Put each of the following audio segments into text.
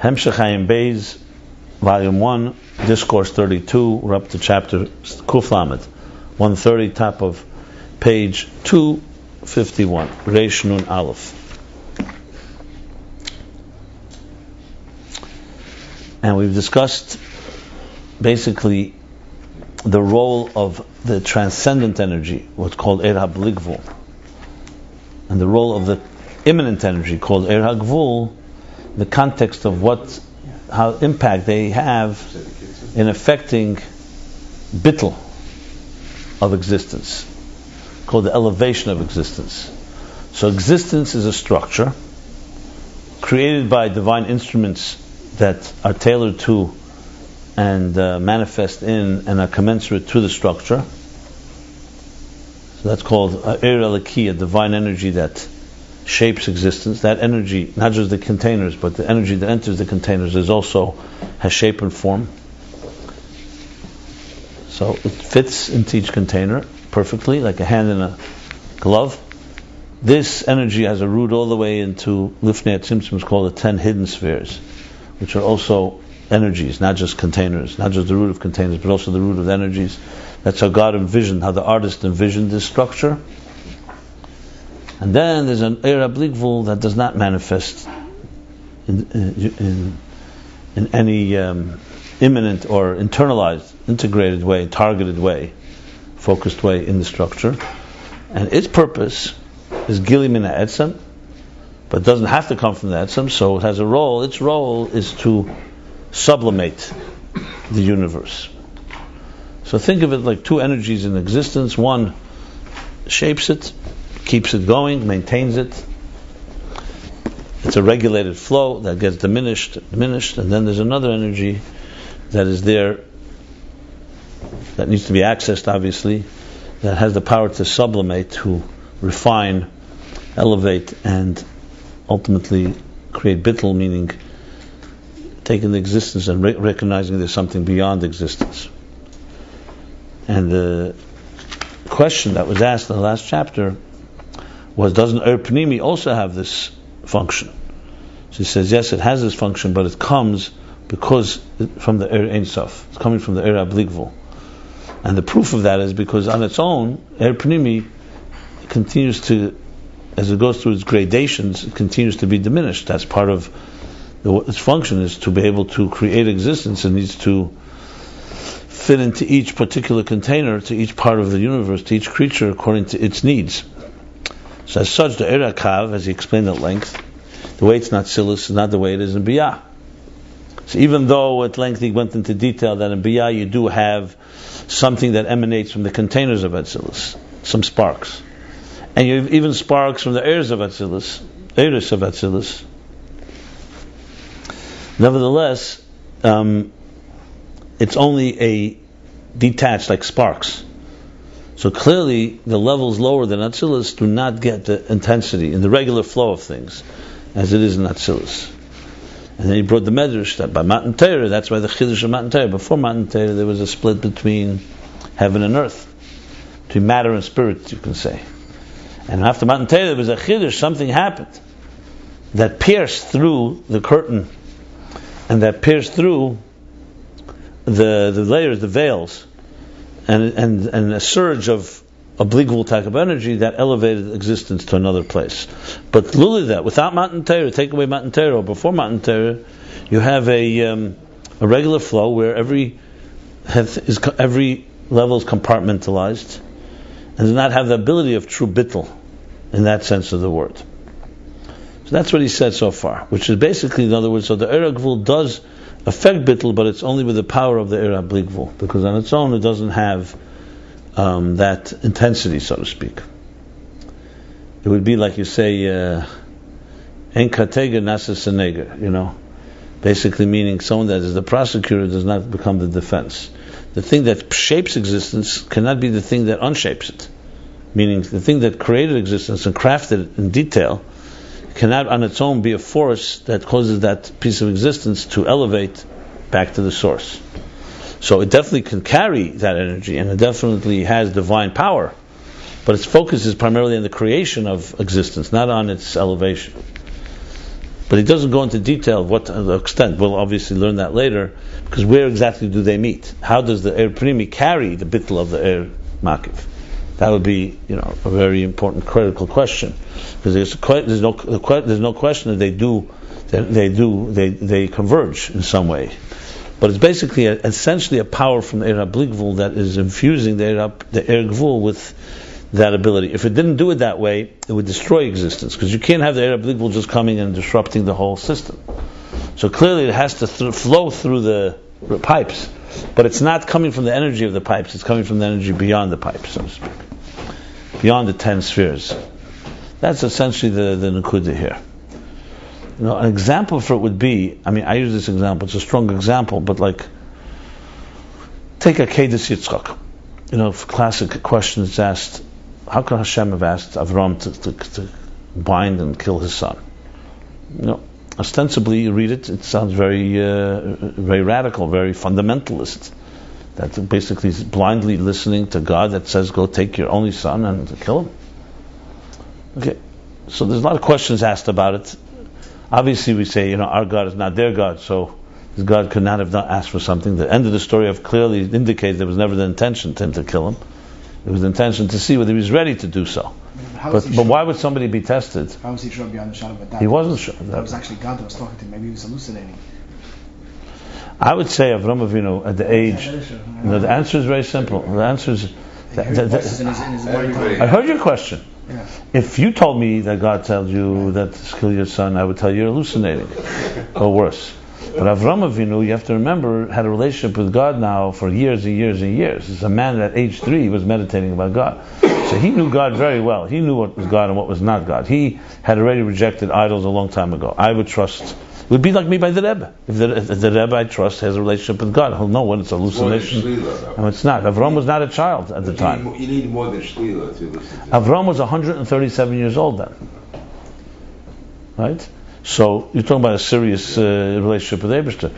Hemshech Ayin Beis, Volume 1, Discourse 32, we're up to chapter Kuf Lamed, 130, top of page 251, Reish Nun Aleph. And we've discussed basically the role of the transcendent energy, what's called Er HaBligvul, and the role of the immanent energy called Er HaGvul, the context of how impact they have in affecting bittul of existence, called the elevation of existence. So existence is a structure created by divine instruments that are tailored to and manifest in and are commensurate to the structure. So that's called Er Eliki, a divine energy that shapes existence. That energy, not just the containers, but the energy that enters the containers has shape and form. So it fits into each container perfectly, like a hand in a glove. This energy has a root all the way into Lifnei Tzimtzum, called the 10 hidden spheres, which are also energies, not just containers, not just the root of containers, but also the root of energies. That's how God envisioned, how the artist envisioned this structure. And then there's an Er HaBligvul that does not manifest in any immanent or internalized, integrated way, targeted way, focused way in the structure. And its purpose is Gili Min HaEtzem, but it doesn't have to come from the Etzem, so it has a role. Its role is to sublimate the universe. So think of it like two energies in existence. One shapes it, keeps it going, maintains it. It's a regulated flow that gets diminished, and then there's another energy that is there, that needs to be accessed, obviously, that has the power to sublimate, to refine, elevate, and ultimately create bittul, meaning taking the existence and recognizing there's something beyond existence. And the question that was asked in the last chapter was, doesn't Er Pnimi also have this function? She says, yes, it has this function, but it comes from the Er Ein Sof. It's coming from the Er HaBligvul. And the proof of that is because on its own, Er Pnimi continues to, as it goes through its gradations, it continues to be diminished. That's part of its function, is to be able to create existence. It needs to fit into each particular container, to each part of the universe, to each creature according to its needs. So as such, the Er HaKav, as he explained at length, the way it's not Silus is not the way it is in Biyah. So even though at length he went into detail that in Biyah you do have something that emanates from the containers of Atzilus, some sparks. And you have even sparks from the Eris of Atzilus. Nevertheless, it's only a detached, like sparks. So clearly, the levels lower than Atzilus do not get the intensity in the regular flow of things as it is in Atzilus. And then he brought the medrash that by Matan Torah, that's why the Chiddush of Matan Torah. Before Matan Torah, there was a split between heaven and earth, between matter and spirit, you can say. And after Matan Torah, there was a Chiddush, something happened that pierced through the curtain, and that pierced through the layers, the veils, and a surge of obligable type of energy that elevated existence to another place. But literally that, without Matan Torah, take away Matan Torah, or before Matan Torah, you have a regular flow where every level is compartmentalized and does not have the ability of true bittul in that sense of the word. So that's what he said so far, which is basically, in other words, so the Er HaGvul does affect bittul, but it's only with the power of the Er HaBligvul, because on its own it doesn't have that intensity, so to speak. It would be like you say, En Katega Nasa Seneger, basically meaning someone that is the prosecutor does not become the defense. The thing that shapes existence cannot be the thing that unshapes it. Meaning the thing that created existence and crafted it in detail cannot on its own be a force that causes that piece of existence to elevate back to the source. So it definitely can carry that energy, and it definitely has divine power, but its focus is primarily on the creation of existence, not on its elevation. But he doesn't go into detail of what to the extent. We'll obviously learn that later, because where exactly do they meet? How does the Er Primi carry the bittul of the Er Makiv? That would be, a very important, critical question, because there's no question that they converge in some way. But it's basically essentially a power from the Er HaBli that is infusing the Er Gvul with that ability. If it didn't do it that way, it would destroy existence, because you can't have the Er HaBli just coming and disrupting the whole system. So clearly it has to flow through the pipes, but it's not coming from the energy of the pipes, it's coming from the energy beyond the pipes, so to speak, beyond the 10 spheres. That's essentially the Nakuda here. An example for it would be, I use this example, it's a strong example, but take a Kedes Yitzchak. Classic question is asked, how could Hashem have asked Avram to bind and kill his son? Ostensibly, you read it, it sounds very very radical, very fundamentalist. That basically is blindly listening to God that says, go take your only son and kill him. Okay, so there's a lot of questions asked about it. Obviously we say, our God is not their God, so this God could not have asked for something. The end of the story clearly indicates there was never the intention to him to kill him. It was the intention to see whether he was ready to do so. But why would somebody be tested? How was he sure beyond the shadow of a doubt? He wasn't sure. That was actually God that was talking to him. Maybe he was hallucinating. I would say Avram Avinu at the age. The answer is very simple. The answer is. I heard your question. Yeah. If you told me that God tells you that to kill your son, I would tell you you're hallucinating, or worse. But Avram Avinu, you have to remember, had a relationship with God now for years and years and years. As a man at age 3, he was meditating about God. So he knew God very well. He knew what was God and what was not God. He had already rejected idols a long time ago. I would trust. It would be like me by the Rebbe. If the Rebbe I trust has a relationship with God, he'll know when it's a hallucination and it's not. Avram was not a child at the time. You need more than shlila to listen to. Avram was 137 years old then. Right? So you're talking about a serious relationship with Eibishter.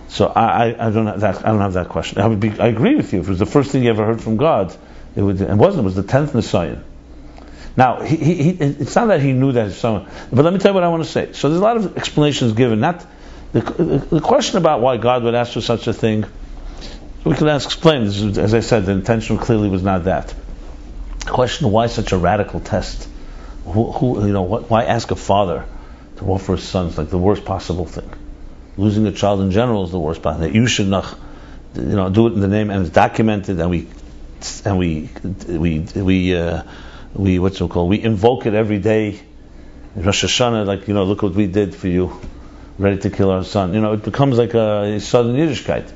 So I don't have that. I don't have that question. I agree with you. If it was the first thing you ever heard from God, it was the 10th Messiah. Now it's not that he knew that his son. But let me tell you what I want to say. So there's a lot of explanations given. Not the question about why God would ask for such a thing. We can explain. As I said, the intention clearly was not that. The question of why such a radical test? Why ask a father to offer his son? It's like the worst possible thing. Losing a child in general is the worst possible. That you should not, do it in the name, and it's documented, and we invoke it every day. Rosh Hashanah, look what we did for you, ready to kill our son. It becomes like a southern Yiddishkeit.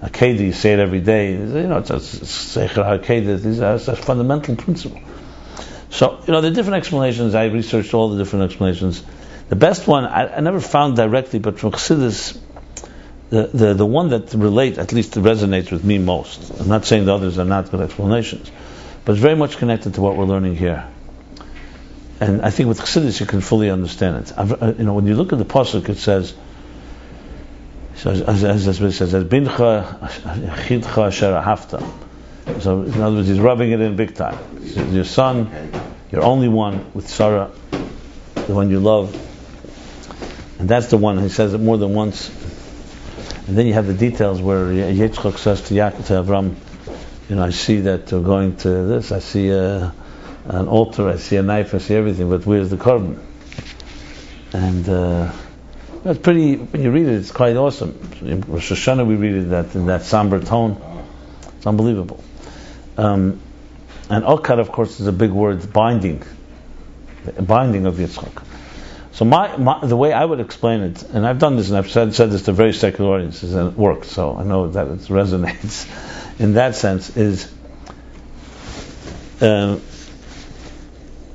Akeda, you say it every day. It's a Secher HaAkeda. It's a fundamental principle. So, there are different explanations. I researched all the different explanations. The best one, I never found directly, but from Chassidus, the one that at least resonates with me most. I'm not saying the others are not good explanations, but it's very much connected to what we're learning here. And I think with Chassidus you can fully understand it. When you look at the pasuk, it says, as it says, "Bincha chidcha asher ahavta." So, in other words, he's rubbing it in big time. Your son, your only one with Sarah, the one you love, and that's the one. He says it more than once. And then you have the details where Yitzchak says to Avram, I see that we're going to this. I see an altar. I see a knife. I see everything. But where's the korban? And that's pretty. When you read it, it's quite awesome. In Rosh Hashanah, we read it in that somber tone. It's unbelievable. And Okad, of course, is a big word. Binding of Yitzchak. So the way I would explain it, and I've done this, and I've said this to very secular audiences, and it works. So I know that it resonates. In that sense, is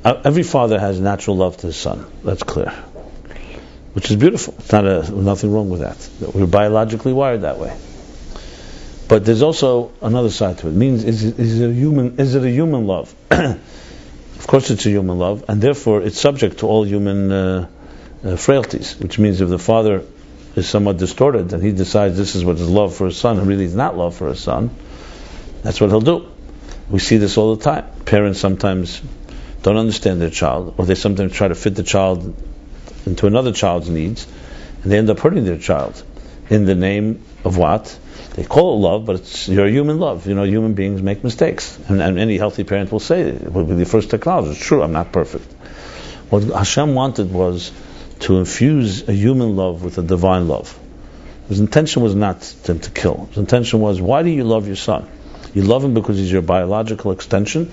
every father has natural love to his son. That's clear, which is beautiful. It's nothing wrong with that. We're biologically wired that way. But there's also another side to it. It means is it a human love? Of course, it's a human love, and therefore it's subject to all human frailties. Which means if the father is somewhat distorted and he decides this is what is love for his son, and really is not love for his son, that's what he'll do. We see this all the time. Parents sometimes don't understand their child, or they sometimes try to fit the child into another child's needs, and they end up hurting their child in the name of what? They call it love, but it's your human love. Human beings make mistakes, and any healthy parent will say it will be the first to acknowledge. It's true, I'm not perfect. What Hashem wanted was to infuse a human love with a divine love. His intention was not to kill. His intention was, why do you love your son? You love him because he's your biological extension,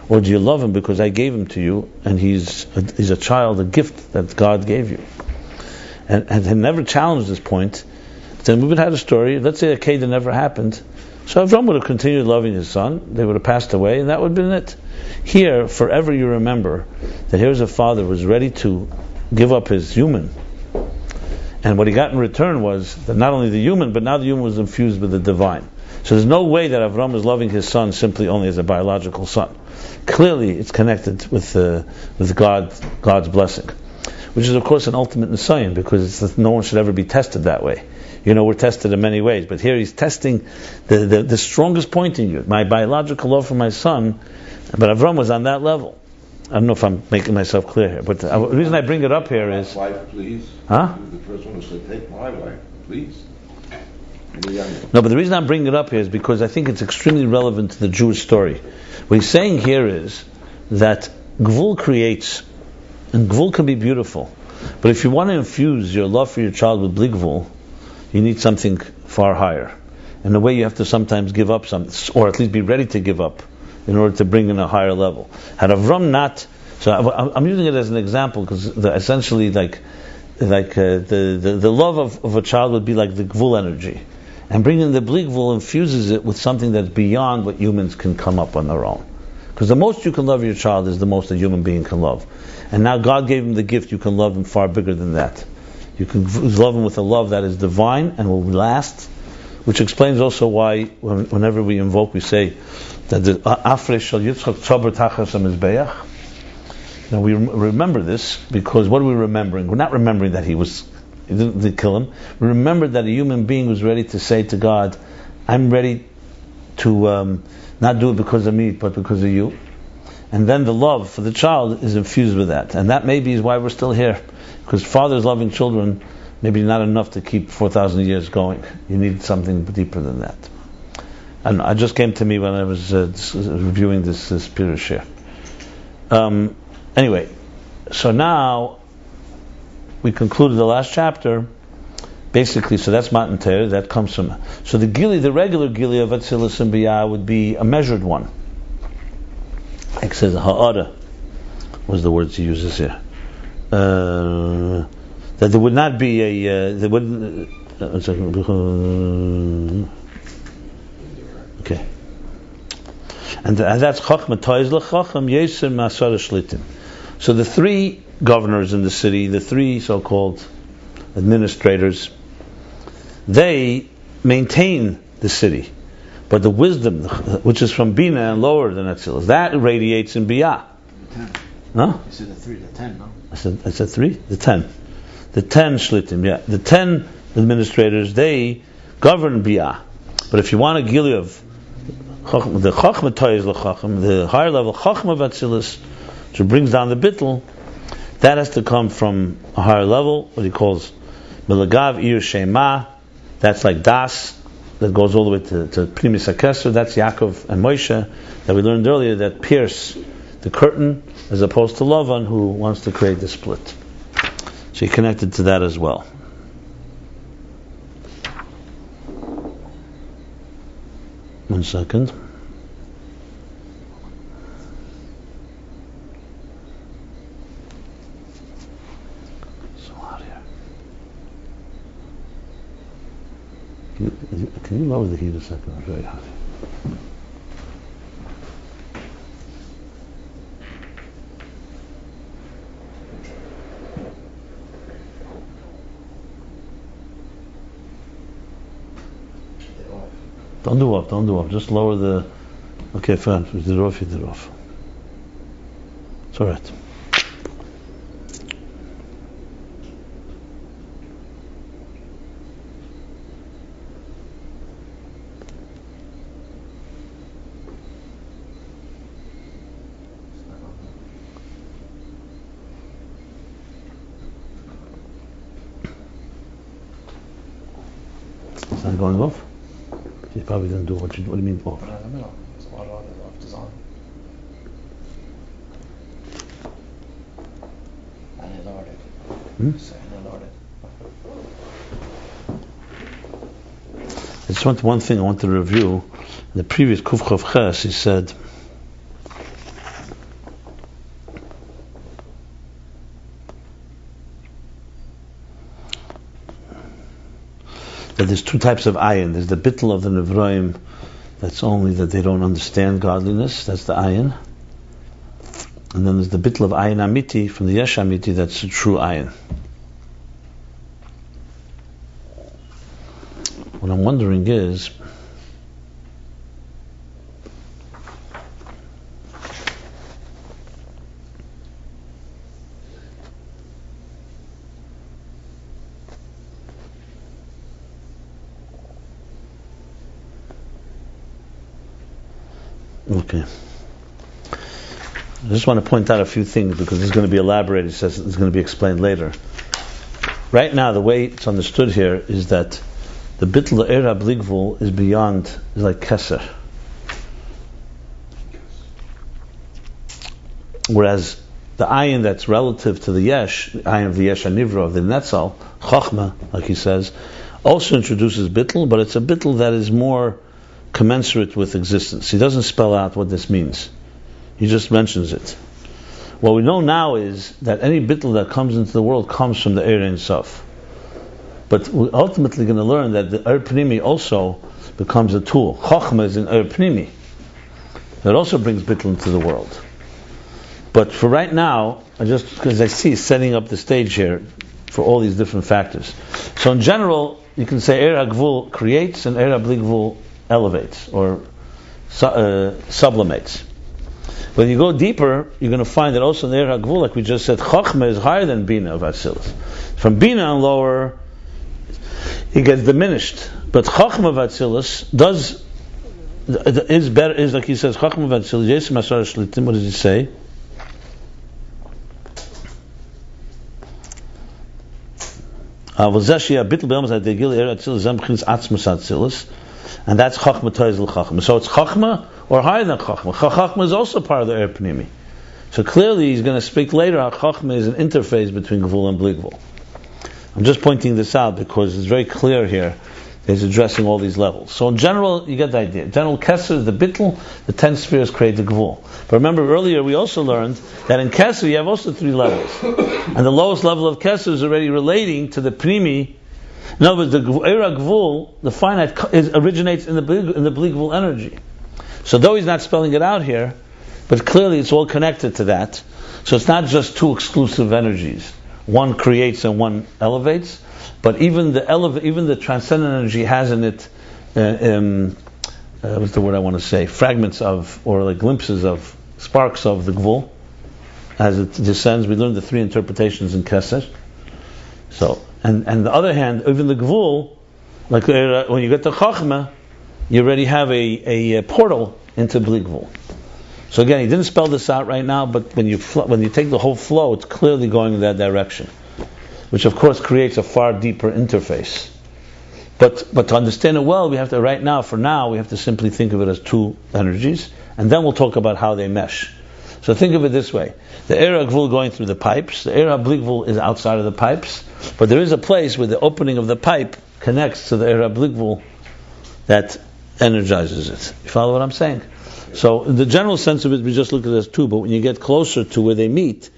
or do you love him because I gave him to you, and he's a child, a gift that God gave you? And had never challenged this point, then we would have had a story. Let's say a Kedah never happened. So Avram would have continued loving his son. They would have passed away, and that would have been it. Here, forever you remember that here's a father who was ready to give up his human. And what he got in return was that not only the human, but now the human was infused with the divine. So there's no way that Avram is loving his son simply only as a biological son. Clearly, it's connected with God's blessing, which is of course an ultimate Nisayan, because no one should ever be tested that way. We're tested in many ways, but here he's testing the strongest point in you, my biological love for my son. But Avram was on that level. I don't know if I'm making myself clear here, but the reason I bring it up here is... Wife, please. Huh? The first one who said, take my wife, please. No, but the reason I'm bringing it up here is because I think it's extremely relevant to the Jewish story. What he's saying here is that Gvul creates, and Gvul can be beautiful, but if you want to infuse your love for your child with Bli Gvul, you need something far higher. And the way you have to sometimes give up something, or at least be ready to give up, in order to bring in a higher level. Had Avram not, so I'm using it as an example because essentially, the love of a child would be like the Gvul energy, and bringing the Bli Gvul infuses it with something that's beyond what humans can come up on their own. Because the most you can love your child is the most a human being can love, and now God gave him the gift. You can love him far bigger than that. You can love him with a love that is divine and will last, which explains also why whenever we invoke, we say that the Afresh Shal Yitzchak Tzaber Tachas HaMizbeach. Now we remember this because what are we remembering? We're not remembering that he didn't kill him. We remember that a human being was ready to say to God, I'm ready to not do it because of me, but because of you. And then the love for the child is infused with that. And that maybe is why we're still here. Because fathers loving children, maybe not enough to keep 4,000 years going. You need something deeper than that. And it just came to me when I was reviewing this Pirush here. Anyway, so now we concluded the last chapter. Basically, so that's Matan Torah, that comes from... So the regular Gili of Atzilus and Biyah would be a measured one. Like it says, Ha'ara was the words he uses here. That there would not be a... okay. And that's Chachma Toizla Chacham Yeser Masara Shlitim. So the three governors in the city, the three so-called administrators, they maintain the city. But the wisdom, which is from Bina and lower than Atzilus, that radiates in Biyah. The 10. No? You said the 10, no? I said 3? The 10. The 10 Shlitim, yeah. The 10 administrators, they govern Biyah. But if you want a Gili of the Chachma Toyez L'Chacham, the higher level Chachma of Atzilus, which brings down the Bittul, that has to come from a higher level, what he calls Milagav Ir Shema. That's like Das, that goes all the way to Primis HaKesser. That's Yaakov and Moshe, that we learned earlier, that pierce the curtain, as opposed to Lavan, who wants to create the split. So he connected to that as well. One second. So hot here. Can you lower the heat a second? It's very hot. Don't do off. Just lower the... Okay, fine. If you did it off. It's alright. Not going off? You probably didn't do what do you mean off? Put it in the middle. There's water on it off design. And it lowered it. So, and it lowered it. I just want one thing I want to review. In the previous Kuf Chav Ches, he said that there's two types of ayin. There's the bittul of the Nevroim, that's only that they don't understand godliness, that's the ayin. And then there's the bittul of ayin amiti, from the yesh amiti, that's the true ayin. What I'm wondering is, okay. I just want to point out a few things because it's going to be elaborated. It says it's going to be explained later. Right now, the way it's understood here is that the bittul era bligvul is beyond, is like keser. Whereas the ayin that's relative to the yesh, the ayin of the yesh hanivra of the netzal, chochma, like he says, also introduces bittul, but it's a bittul that is more commensurate with existence. He doesn't spell out what this means. He just mentions it. What we know now is that any bittul that comes into the world comes from the Eir Ein Sof. But we're ultimately going to learn that the Eir Pnimi also becomes a tool. Chochma is an Eir Pnimi that also brings bittul into the world. But for right now, because I see setting up the stage here for all these different factors. So in general, you can say Eir HaGvul creates and Eir HaBligvul elevates or sublimates. When you go deeper, you're going to find that also in the Eir HaGvul, like we just said, Chochma is higher than Bina of Atzilus. From Bina and lower, it gets diminished. But Chochma of Atzilus is better, is like he says, Chochma of Atzilus, Yesem Asar Shlitim, what does he say? And that's Chachma Toizel Chachma. So it's Chachma or higher than Chachma. Chachma is also part of the Eir Pnimi. So clearly he's going to speak later how Chachma is an interface between Gvul and Bligvul. I'm just pointing this out because it's very clear here. He's addressing all these levels. So in general, you get the idea. General Kesser is the Bittul, the 10 spheres create the Gvul. But remember earlier we also learned that in Kesser you have also 3 levels. And the lowest level of Kesser is already relating to the Pnimi. In other words, the Eir Gvul, the finite, originates in the Bligvul energy. So though he's not spelling it out here, but clearly it's all connected to that. So it's not just 2 exclusive energies. One creates and one elevates. But even the transcendent energy has in it, what's the word I want to say? Fragments of, or like glimpses of, sparks of the Gvul. As it descends, we learn the 3 interpretations in Keser. So, and on the other hand, even the Gvul, like when you get to Chachma, you already have a portal into Bligvul. So again, he didn't spell this out right now, but when you take the whole flow, it's clearly going in that direction, which of course creates a far deeper interface. But to understand it well, we have to we have to simply think of it as 2 energies, and then we'll talk about how they mesh. So think of it this way: the Eir HaGvul going through the pipes, the Eir HaBligvul is outside of the pipes, but there is a place where the opening of the pipe connects to the Eir HaBligvul that energizes it. You follow what I'm saying? So in the general sense of it, we just look at it as 2, but when you get closer to where they meet,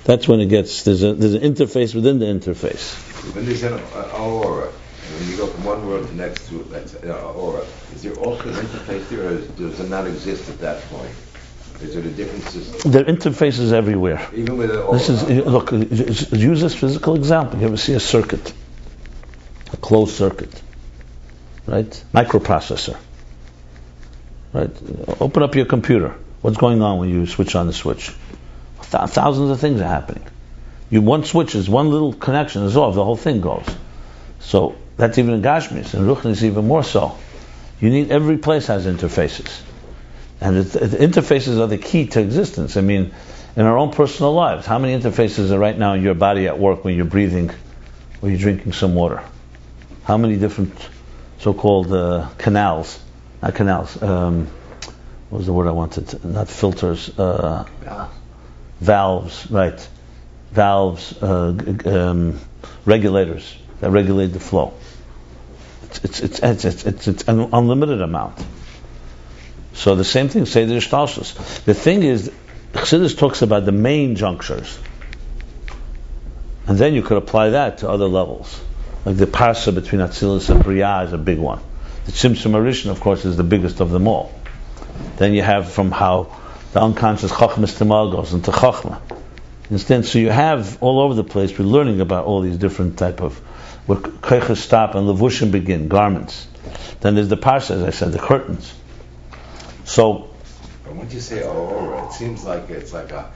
that's when it gets, there's an interface within the interface. When they said aura, when you go from one world to the next to that's aura, is there also an interface there, or does it not exist at that point? Is it a different system? There are interfaces everywhere. Even with the aura. Look, use this physical example. You ever see a circuit? A closed circuit. Right? Microprocessor. Right? Open up your computer. What's going on when you switch on the switch? Thousands of things are happening. One switch is one little connection is off, the whole thing goes. So that's even in Gashmis, and Ruchni is even more so. You need, every place has interfaces. And the interfaces are the key to existence. I mean, in our own personal lives, how many interfaces are right now in your body at work when you're breathing, or you're drinking some water? How many different so-called canals, not canals. What was the word I wanted? Not filters. Valves, right? Valves, regulators that regulate the flow. It's an unlimited amount. So the same thing, say the Ishtalshus. The thing is, Chassidus talks about the main junctures, and then you could apply that to other levels. Like the parsa between Atzilus and Briyah is a big one. The Tzimtzum Arishin, of course, is the biggest of them all. Then you have from how the unconscious Chachmas Temal goes into Chachma. Understand? So you have all over the place. We're learning about all these different type of where Keiches stop and Levushim begin, garments. Then there's the parsa, as I said, the curtains. So. But when you say aura, it seems like it's like a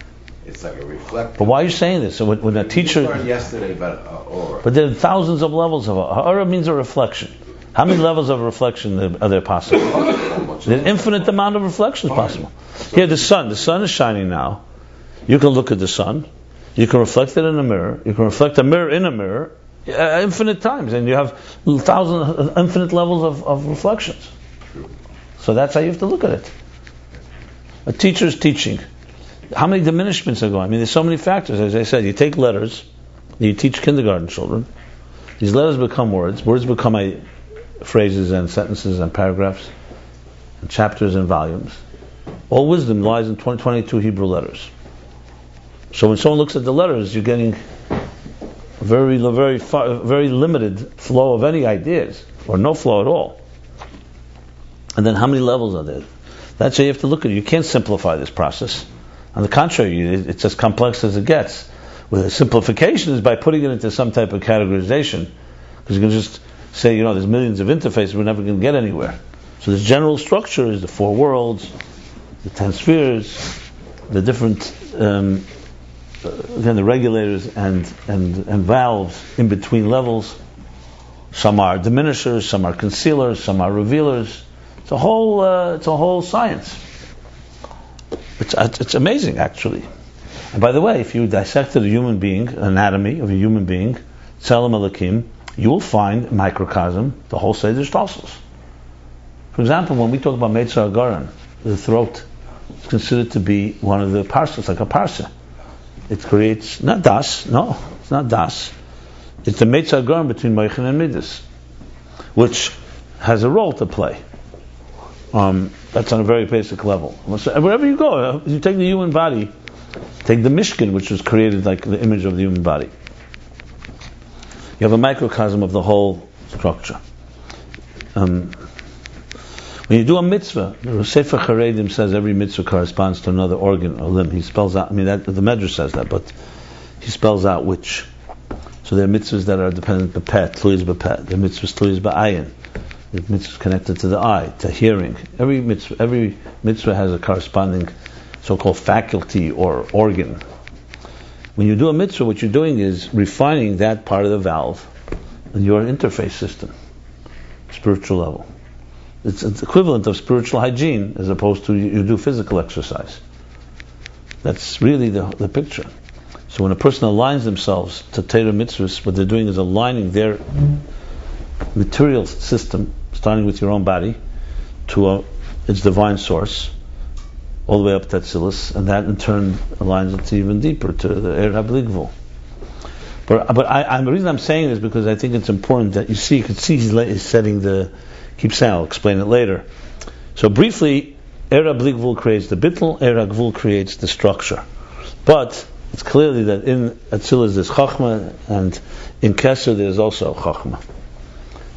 reflector. But why are you saying this? So when a teacher. We learned yesterday about aura. But there are thousands of levels of aura. Means a reflection. How many levels of reflection are there possible? There's an infinite amount of reflections possible. Here, the sun is shining now. You can look at the sun. You can reflect it in a mirror. You can reflect a mirror in a mirror infinite times, and you have infinite levels of reflections. So that's how you have to look at it. A teacher is teaching. How many diminishments are going? I mean, there's so many factors. As I said, you take letters, you teach kindergarten children. These letters become words. Words become phrases and sentences and paragraphs and chapters and volumes. All wisdom lies in 22 Hebrew letters. So when someone looks at the letters, you're getting a very limited flow of any ideas, or no flow at all. And then how many levels are there? That's how you have to look at it. You can't simplify this process. On the contrary, it's as complex as it gets. With a simplification is by putting it into some type of categorization, because you can just say, there's millions of interfaces, we're never going to get anywhere. So this general structure is the 4 worlds, the 10 spheres, the different, again, the regulators and valves in between levels. Some are diminishers, some are concealers, some are revealers. It's a whole science. It's amazing, actually. And by the way, if you dissected a human being, anatomy of a human being, Tzelem Elokim, you will find microcosm, the whole Seder Shtalsels. For example, when we talk about Meitzah Agaran, the throat is considered to be one of the parsas, like a parsa. It creates, not das, no, it's not das. It's the Meitzah Agaran between Moichin and Midas, which has a role to play. That's on a very basic level. So wherever you go, you take the human body, take the Mishkan, which was created like the image of the human body. You have a microcosm of the whole structure. When you do a mitzvah, the Sefer Charedim says every mitzvah corresponds to another organ or limb. He spells out, the Medrash says that, but he spells out which. So there are mitzvahs that are dependent on pet, tluyas b'pet. There are mitzvahs tluyas b'ayin. There are mitzvahs connected to the eye, to hearing. Every mitzvah has a corresponding so-called faculty or organ. When you do a mitzvah, what you're doing is refining that part of the valve in your interface system, spiritual level. It's equivalent of spiritual hygiene as opposed to you do physical exercise. That's really the picture. So when a person aligns themselves to Torah mitzvahs, what they're doing is aligning their material system, starting with your own body, to its divine source, all the way up to Atzilus, and that in turn aligns it even deeper to the Er HaBligvul. But the reason I'm saying this is because I think it's important that you can see he's setting keep saying, I'll explain it later. So briefly, Er HaBligvul creates the bittul, Er HaGvul creates the structure. But it's clearly that in Atzilus there's Chachma, and in Keser there's also Chachma.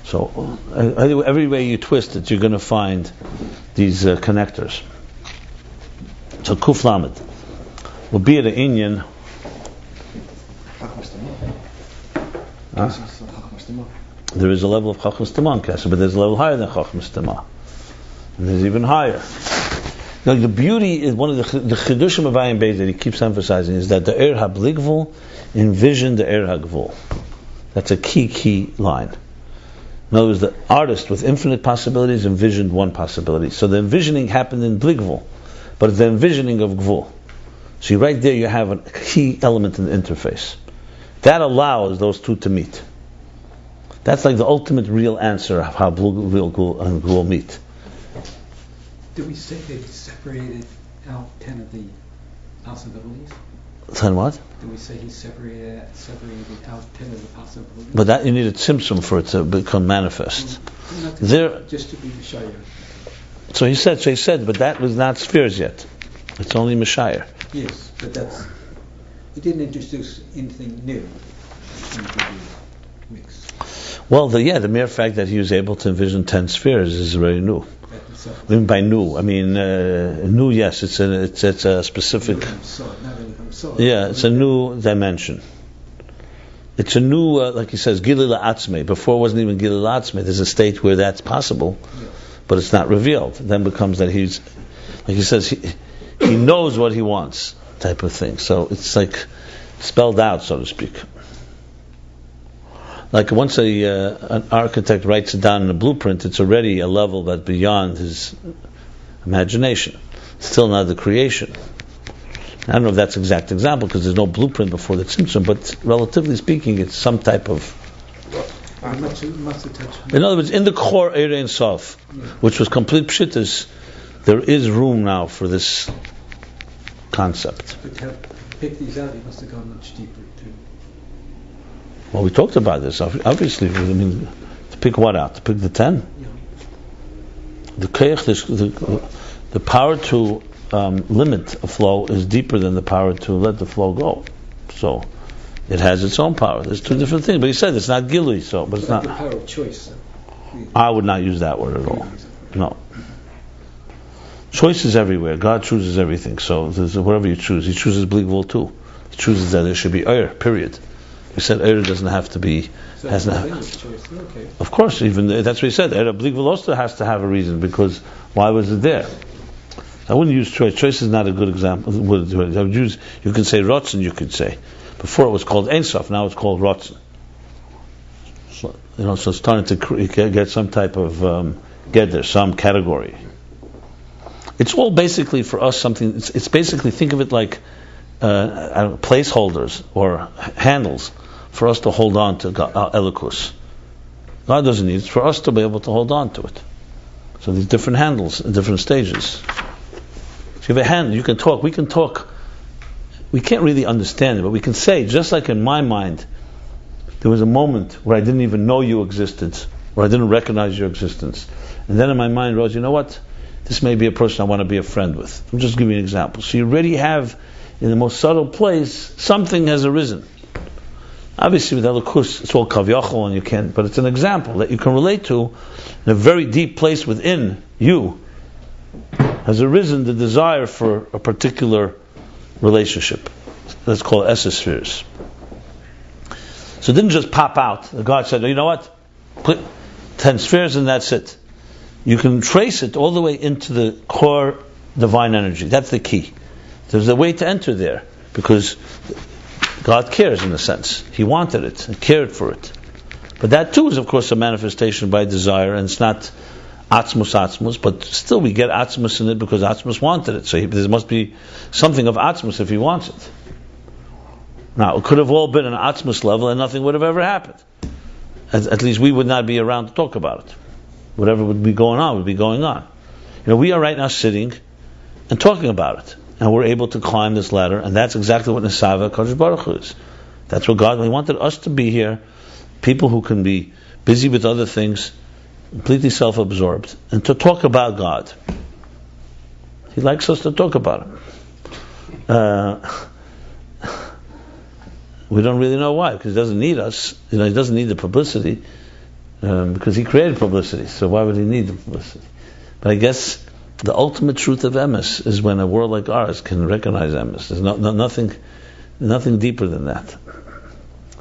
So every way you twist it, you're going to find these connectors. So Kuf Lamed will be at an Inyan. There is a level of Chachmas Tema in Keser, but there's a level higher than Chachmas Tema, and there's even higher. Now the beauty is one of the Chidushim of Ayin Beis that he keeps emphasizing is that the Er HaBligvul envisioned the Er HaGvul. That's a key line. In other words, the artist with infinite possibilities envisioned one possibility. So the envisioning happened in Bligvul, but it's the envisioning of Gvul. So right there you have a key element in the interface. That allows those two to meet. That's like the ultimate real answer of how real Gul and Gul meet. Do we say they separated out 10 of the possibilities? 10 what? Do we say he separated out 10 of the possibilities? But that you need a tzimtzum for it to become manifest. Just to be Messiah. So he said, but that was not spheres yet. It's only Messiah. Yes, but he didn't introduce anything new into the mix. Well, the mere fact that he was able to envision 10 spheres is very new. I mean, by new, I mean new. Yes, it's a specific. Yeah, it's a new dimension. It's a new, like he says, Gilil Atzmei. Before it wasn't even Gilil Atzmei. There's a state where that's possible, but it's not revealed. Then becomes that he's, like he says, he knows what he wants, type of thing. So it's like spelled out, so to speak. Like once an architect writes it down in a blueprint, it's already a level that's beyond his imagination. Still not the creation. I don't know if that's an exact example because there's no blueprint before the Tzimtzum, but relatively speaking, it's some type of. In other words, in the core Eirei Ein Sof, which was complete pshittus, there is room now for this concept. But to pick these out, he must have gone much deeper too. Well, we talked about this. Obviously, I mean, to pick what out? To pick the 10? Yeah. The keich, the power to limit a flow is deeper than the power to let the flow go. So, it has its own power. There's two different things. But he said it's not gilui, so, but it's not. The power of choice. I would not use that word at all. No. Choice is everywhere. God chooses everything. So, whatever you choose, He chooses bleak wool too. He chooses that there should be period. We said Eir doesn't have to be. So has not. Okay. Of course, even that's what he said. Eir Blik Veloster has to have a reason because why was it there? I wouldn't use choice. Choice is not a good example. I would use. You can say Rotzen. You could say. Before it was called Ein Sof. Now it's called Rotzen. So, so it's starting to get some type of get there, some category. It's all basically for us something. It's basically, think of it like placeholders or handles for us to hold on to Elikus. God doesn't need it. It's for us to be able to hold on to it. So these different handles in different stages. So you have a handle, you can talk, we can talk. We can't really understand it, but we can say, just like in my mind, there was a moment where I didn't even know you existed, or I didn't recognize your existence. And then in my mind rose, you know what? This may be a person I want to be a friend with. I'm just giving you an example. So you already have, in the most subtle place, something has arisen. Obviously with Elikus, it's all kavyachol and you can't, but it's an example that you can relate to in a very deep place within you has arisen the desire for a particular relationship. Let's call it esospheres. So it didn't just pop out. God said, you know what? Put 10 spheres and that's it. You can trace it all the way into the core divine energy. That's the key. There's a way to enter there because God cares in a sense. He wanted it and cared for it. But that too is of course a manifestation by desire, and it's not atzmus, but still we get atzmus in it because atzmus wanted it. So there must be something of atzmus if he wants it. Now it could have all been an atzmus level and nothing would have ever happened. At least we would not be around to talk about it. Whatever would be going on would be going on. We are right now sitting and talking about it. And we're able to climb this ladder, and that's exactly what Nesava Kadosh Baruch Hu is. That's what God. He wanted us to be here, people who can be busy with other things, completely self-absorbed, and to talk about God. He likes us to talk about Him. We don't really know why, because He doesn't need us. He doesn't need the publicity, because He created publicity. So why would He need the publicity? But I guess the ultimate truth of emes is when a world like ours can recognize emes. There's nothing deeper than that.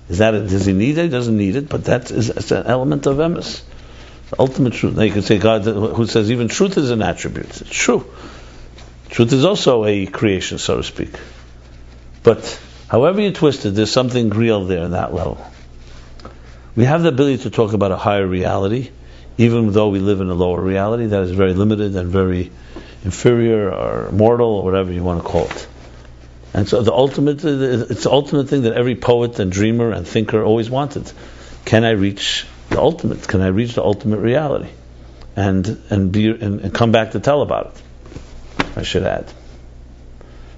Does He need it? He doesn't need it, but it's an element of emes. The ultimate truth. Now you can say God, who says even truth is an attribute. It's true. Truth is also a creation, so to speak. But however you twist it, there's something real there in that level. We have the ability to talk about a higher reality, even though we live in a lower reality that is very limited and very inferior or mortal or whatever you want to call it. And so it's the ultimate thing that every poet and dreamer and thinker always wanted. Can I reach the ultimate? Can I reach the ultimate reality? And come back to tell about it. I should add.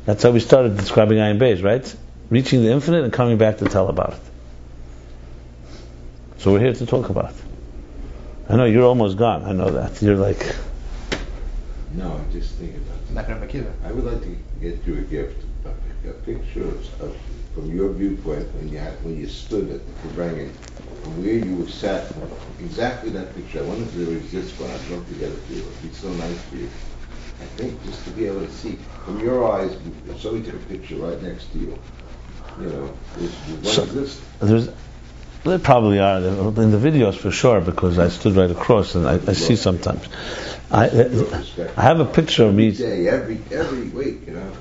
That's how we started describing Ayin Beis, right? Reaching the infinite and coming back to tell about it. So we're here to talk about it. I know you're almost gone. I know that. You're like... No, I'm just thinking about it. I would like to get you a gift, a picture of from your viewpoint when you stood at the Rebbe, from where you were sat, exactly that picture. I wonder if there exists one. I'd love to get it for you. It'd be so nice for you. I think just to be able to see from your eyes, so we took a picture right next to you. You know, what exists? There probably are in the videos for sure, because I stood right across and I see sometimes. I have a picture of me. Every week, you know.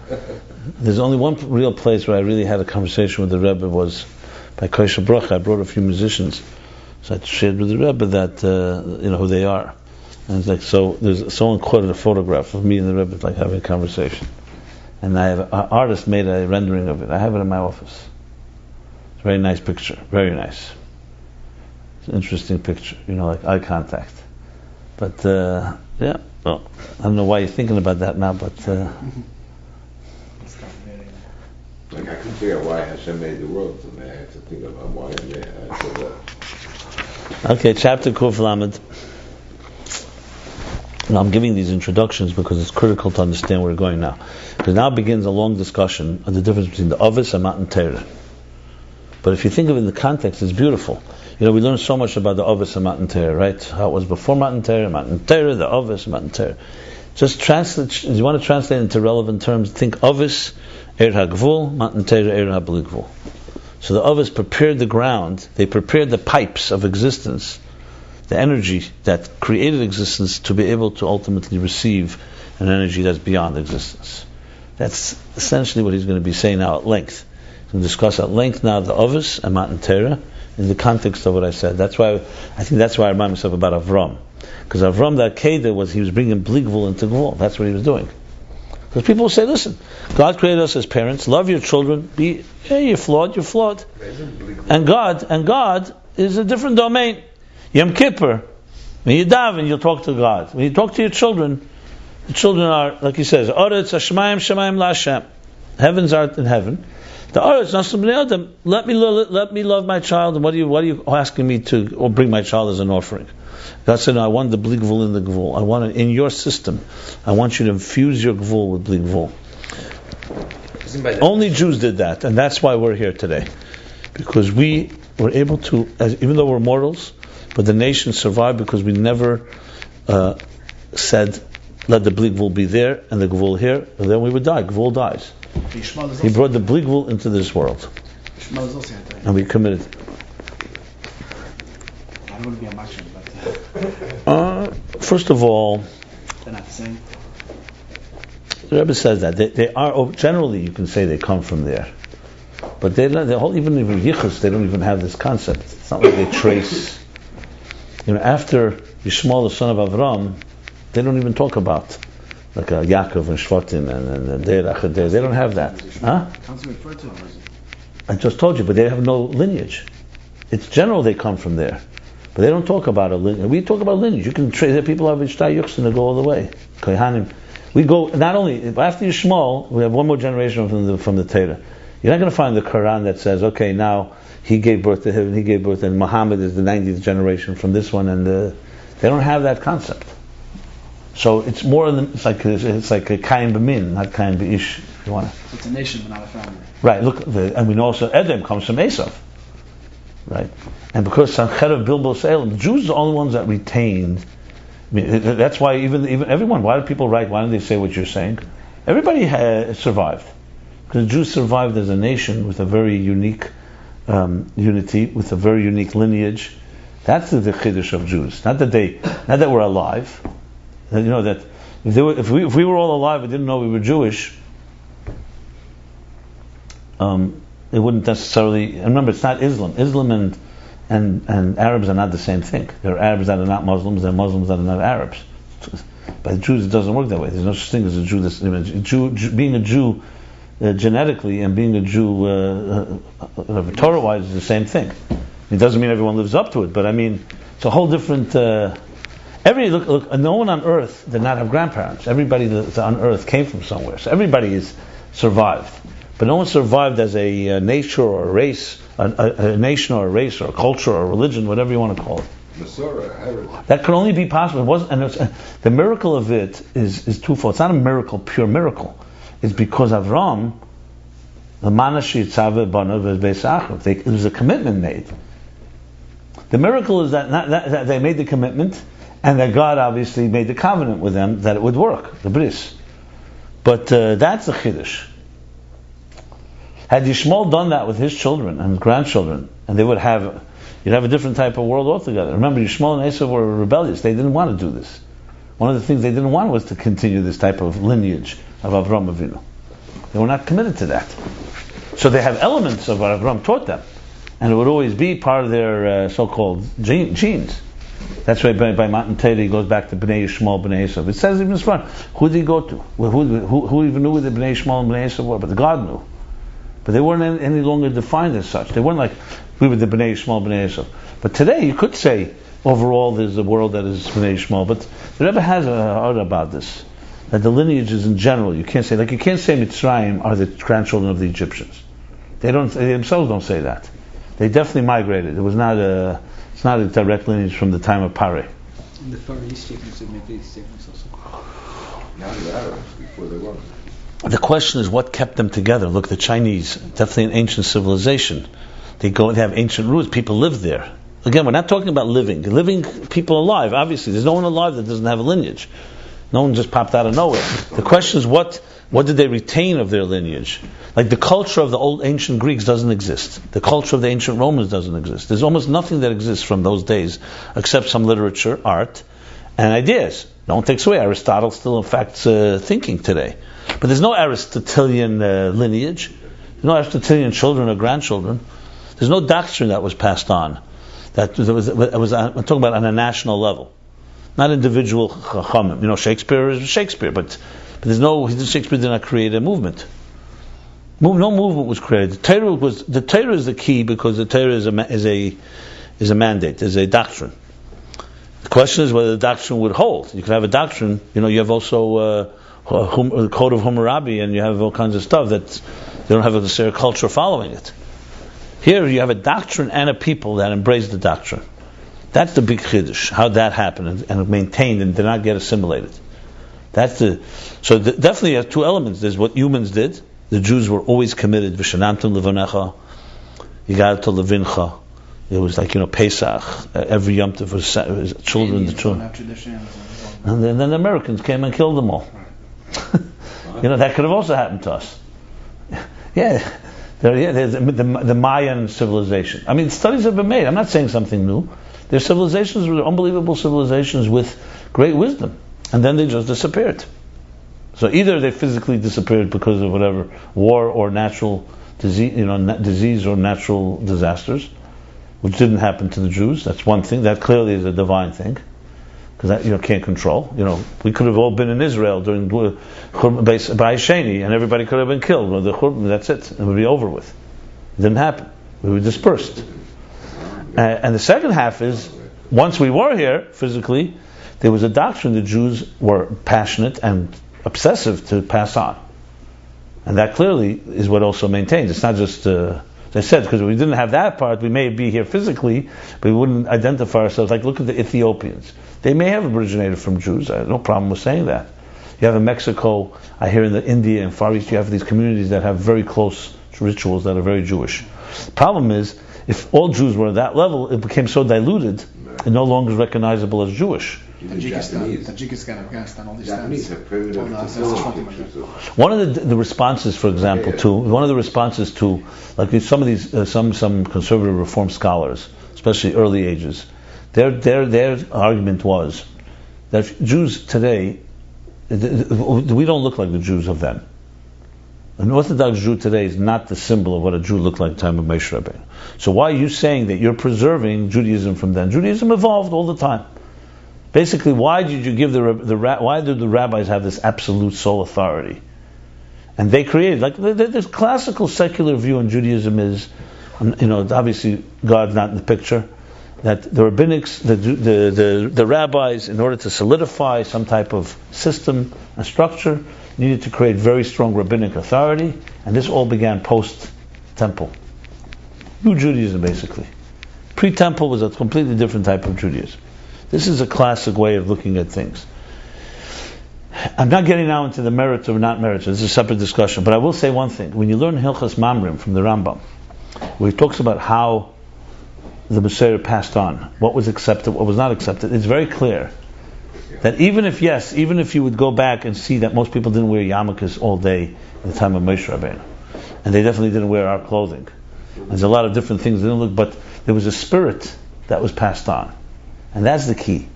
There's only one real place where I really had a conversation with the Rebbe was by Kosher Bracha. I brought a few musicians, so I shared with the Rebbe that who they are, and it's like someone quoted a photograph of me and the Rebbe like having a conversation, and an artist made a rendering of it. I have it in my office. It's a very nice picture, very nice. It's an interesting picture, like eye contact. But yeah, well, I don't know why you're thinking about that now, but. Like I couldn't figure out why Hashem made the world, so I had to think about why I made it. Okay, chapter Kuf Lamed. Now I'm giving these introductions because it's critical to understand where we're going now. Because now begins a long discussion of the difference between the Ovis and Matan Torah. But if you think of it in the context, it's beautiful. We learned so much about the Ovis and Matan Torah, right? How it was before Matan Torah, the Ovis, Matan Torah. Just translate. If you want to translate into relevant terms, think Ovis, Er HaGvul, Matan Torah, Er HaBli Gvul. So the Ovis prepared the ground, they prepared the pipes of existence, the energy that created existence, to be able to ultimately receive an energy that's beyond existence. That's essentially what he's going to be saying now at length. He's going to discuss at length now the Ovis and Matan Torah in the context of what I said. That's why I remind myself about Avram. Because Avram, the Akedah, he was bringing Bli Gvul into Gvul. That's what he was doing. Because people say, listen, God created us as parents, love your children, you're flawed. And God is a different domain. Yom Kippur, when you daven, you'll talk to God. When you talk to your children, the children are, like he says, Oretz Hashemayim Shemayim LaHashem. Heavens are in heaven. The Oretz Nasum Bnei Adam. Let me love my child. And what are you asking me to, or bring my child as an offering? God said, no, I want the Bli Gvul in the Gvul. I want it in your system. I want you to infuse your Gvul with Bli Gvul. Only Jews did that, and that's why we're here today. Because we were able to, even though we're mortals, but the nation survived because we never said, let the Bli Gvul be there and the Gvul here, and then we would die. Gvul dies. He brought the Bli Gvul into this world. And we committed. I don't want to be a mashing, but... First of all, they're not the same. The Rebbe says that they are, generally you can say they come from there, but even Yichus, they don't even have this concept. It's not like they trace. After Yishmael, the son of Avram, they don't even talk about like Yaakov and Shvatim and Derach. They don't have that. Huh? I just told you, but they have no lineage. It's general they come from there. But they don't talk about a lineage. We talk about lineage. You can trace. People have Jacobson to go all the way. Kohanim. We go not only after Yishmael. We have one more generation from the Torah. You're not going to find the Quran that says, okay, now he gave birth to him, he gave birth, and Muhammad is the 90th generation from this one, and they don't have that concept. So it's more than it's like a Kain B'min, not Kain B'ish. If you want to. So it's a nation, but not a family. Right. Look, and we know also Edom comes from Esav. Right, and because Sancherev Bilbo Salem, the Jews are the only ones that retained. I mean, that's why even everyone. Why do people write? Why don't they say what you're saying? Everybody survived because the Jews survived as a nation with a very unique unity, with a very unique lineage. That's the chiddush of Jews. Not that we're alive. That if we were all alive and didn't know we were Jewish. It wouldn't necessarily. Remember, it's not Islam. Islam and Arabs are not the same thing. There are Arabs that are not Muslims. There are Muslims that are not Arabs. By the Jews, it doesn't work that way. There's no such thing as a Jew. Being a Jew genetically and being a Jew Torah-wise is the same thing. It doesn't mean everyone lives up to it, but I mean, It's a whole different. Look, no one on earth did not have grandparents. Everybody that's on earth came from somewhere. So everybody is survived. But no one survived as a nature or a race, a nation or a race or a culture or a religion, whatever you want to call it. That could only be possible. It wasn't, and the miracle of it is twofold. It's not a miracle, pure miracle. It's because Avram, it was a commitment made. The miracle is that they made the commitment, and that God obviously made the covenant with them that it would work, the bris. But that's the chiddush. Had Yishmael done that with his children and grandchildren, and you'd have a different type of world altogether. Remember, Yishmael and Esau were rebellious. They didn't want to do this. One of the things they didn't want was to continue this type of lineage of Avram Avinu. They were not committed to that. So they have elements of what Avram taught them, and it would always be part of their so-called genes. That's why by Matan Torah he goes back to Bnei Yishmael, Bnei Esau. It says even in front, who did he go to? Who even knew who the Bnei Yishmael and Bnei Esau were? But God knew. But they weren't any longer defined as such. They weren't like, we were the Bnei Yishmael, Bnei Esau. But today you could say, overall there's a world that is Bnei Yishmael. But the Rebbe has a heart about this. That the lineages in general, you can't say Mitzrayim are the grandchildren of the Egyptians. They themselves don't say that. They definitely migrated. It's not a direct lineage from the time of Pare. And the Far East statements have made these statements also. Now the Arabs, before they were. The question is what kept them together. Look, the Chinese, definitely an ancient civilization. They have ancient roots. People live there. Again, we're not talking about living people alive. Obviously, there's no one alive that doesn't have a lineage. No one just popped out of nowhere. The question is what did they retain of their lineage? Like the culture of the old ancient Greeks doesn't exist. The culture of the ancient Romans doesn't exist. There's almost nothing that exists from those days except some literature, art, and ideas. No one takes away. Aristotle still affects thinking today. But there's no Aristotelian lineage. There's no Aristotelian children or grandchildren. There's no doctrine that was passed on. I'm talking about on a national level. Not individual chachamim. Shakespeare is Shakespeare, but Shakespeare did not create a movement. No movement was created. The Torah is the key because the Torah is a mandate, is a doctrine. The question is whether the doctrine would hold. You could have a doctrine. You have also the code of Hammurabi, and you have all kinds of stuff that they don't have a necessary culture following it. Here you have a doctrine and a people that embrace the doctrine. That's the big chiddush, how that happened and maintained and did not get assimilated. Definitely has two elements. There's what humans did. The Jews were always committed. V'shanamtim levanecha, yigadta levincha. It was like Pesach. Every Yom Tov was children. And then the Americans came and killed them all. That could have also happened to us. There's the Mayan civilization. I mean, studies have been made. I'm not saying something new. There's civilizations, unbelievable civilizations with great wisdom, and then they just disappeared. So either they physically disappeared because of whatever war or natural disease or natural disasters, which didn't happen to the Jews. That's one thing. That clearly is a divine thing, because that can't control. We could have all been in Israel during Beis Sheni, and everybody could have been killed. That's it. It would be over with. It didn't happen. We were dispersed. And the second half is, once we were here physically, there was a doctrine the Jews were passionate and obsessive to pass on. And that clearly is what also maintains. It's not just, as I said, because if we didn't have that part, we may be here physically, but we wouldn't identify ourselves. Like, look at the Ethiopians. They may have originated from Jews. I have no problem with saying that. You have in Mexico, I hear in the India and Far East, you have these communities that have very close rituals that are very Jewish. The problem is, if all Jews were at that level, it became so diluted, it no longer is recognizable as Jewish. Tajikistan, Afghanistan, all these things. One of the responses, for example, to like some of these some conservative reform scholars, especially early ages, their argument was that Jews today, we don't look like the Jews of then. An Orthodox Jew today is not the symbol of what a Jew looked like at the time of Moshe Rabbeinu. So why are you saying that you're preserving Judaism from then? Judaism evolved all the time. Basically, why did you give why did the rabbis have this absolute sole authority? And they created, like, this classical secular view in Judaism is, obviously God's not in the picture, that the rabbinics, the rabbis, in order to solidify some type of system and structure, needed to create very strong rabbinic authority, and this all began post-temple. New Judaism, basically. Pre-temple was a completely different type of Judaism. This is a classic way of looking at things. I'm not getting now into the merits or not merits. This is a separate discussion. But I will say one thing. When you learn Hilchas Mamrim from the Rambam, where he talks about how the Messiah passed on, what was accepted, what was not accepted, it's very clear that even if you would go back and see that most people didn't wear yarmulkes all day in the time of Moshe Rabbeinu, and they definitely didn't wear our clothing. There's a lot of different things that didn't look, but there was a spirit that was passed on. And that's the key.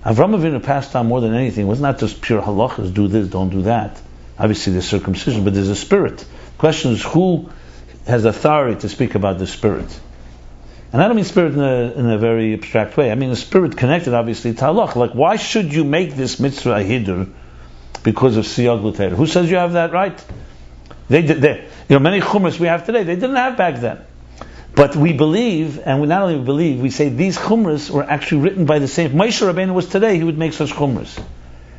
Avraham Avinu passed on more than anything. It was not just pure halachas, do this, don't do that. Obviously there's circumcision, but there's a spirit. The question is, who has authority to speak about the spirit? And I don't mean spirit in a very abstract way. I mean a spirit connected, obviously, to halach. Like, why should you make this mitzvah a hidur because of siyag l'Torah? Who says you have that right? Many chumras we have today, they didn't have back then. But we believe, and we not only believe, we say these chumras were actually written by the same. If Moshe Rabbeinu was today, he would make such chumras.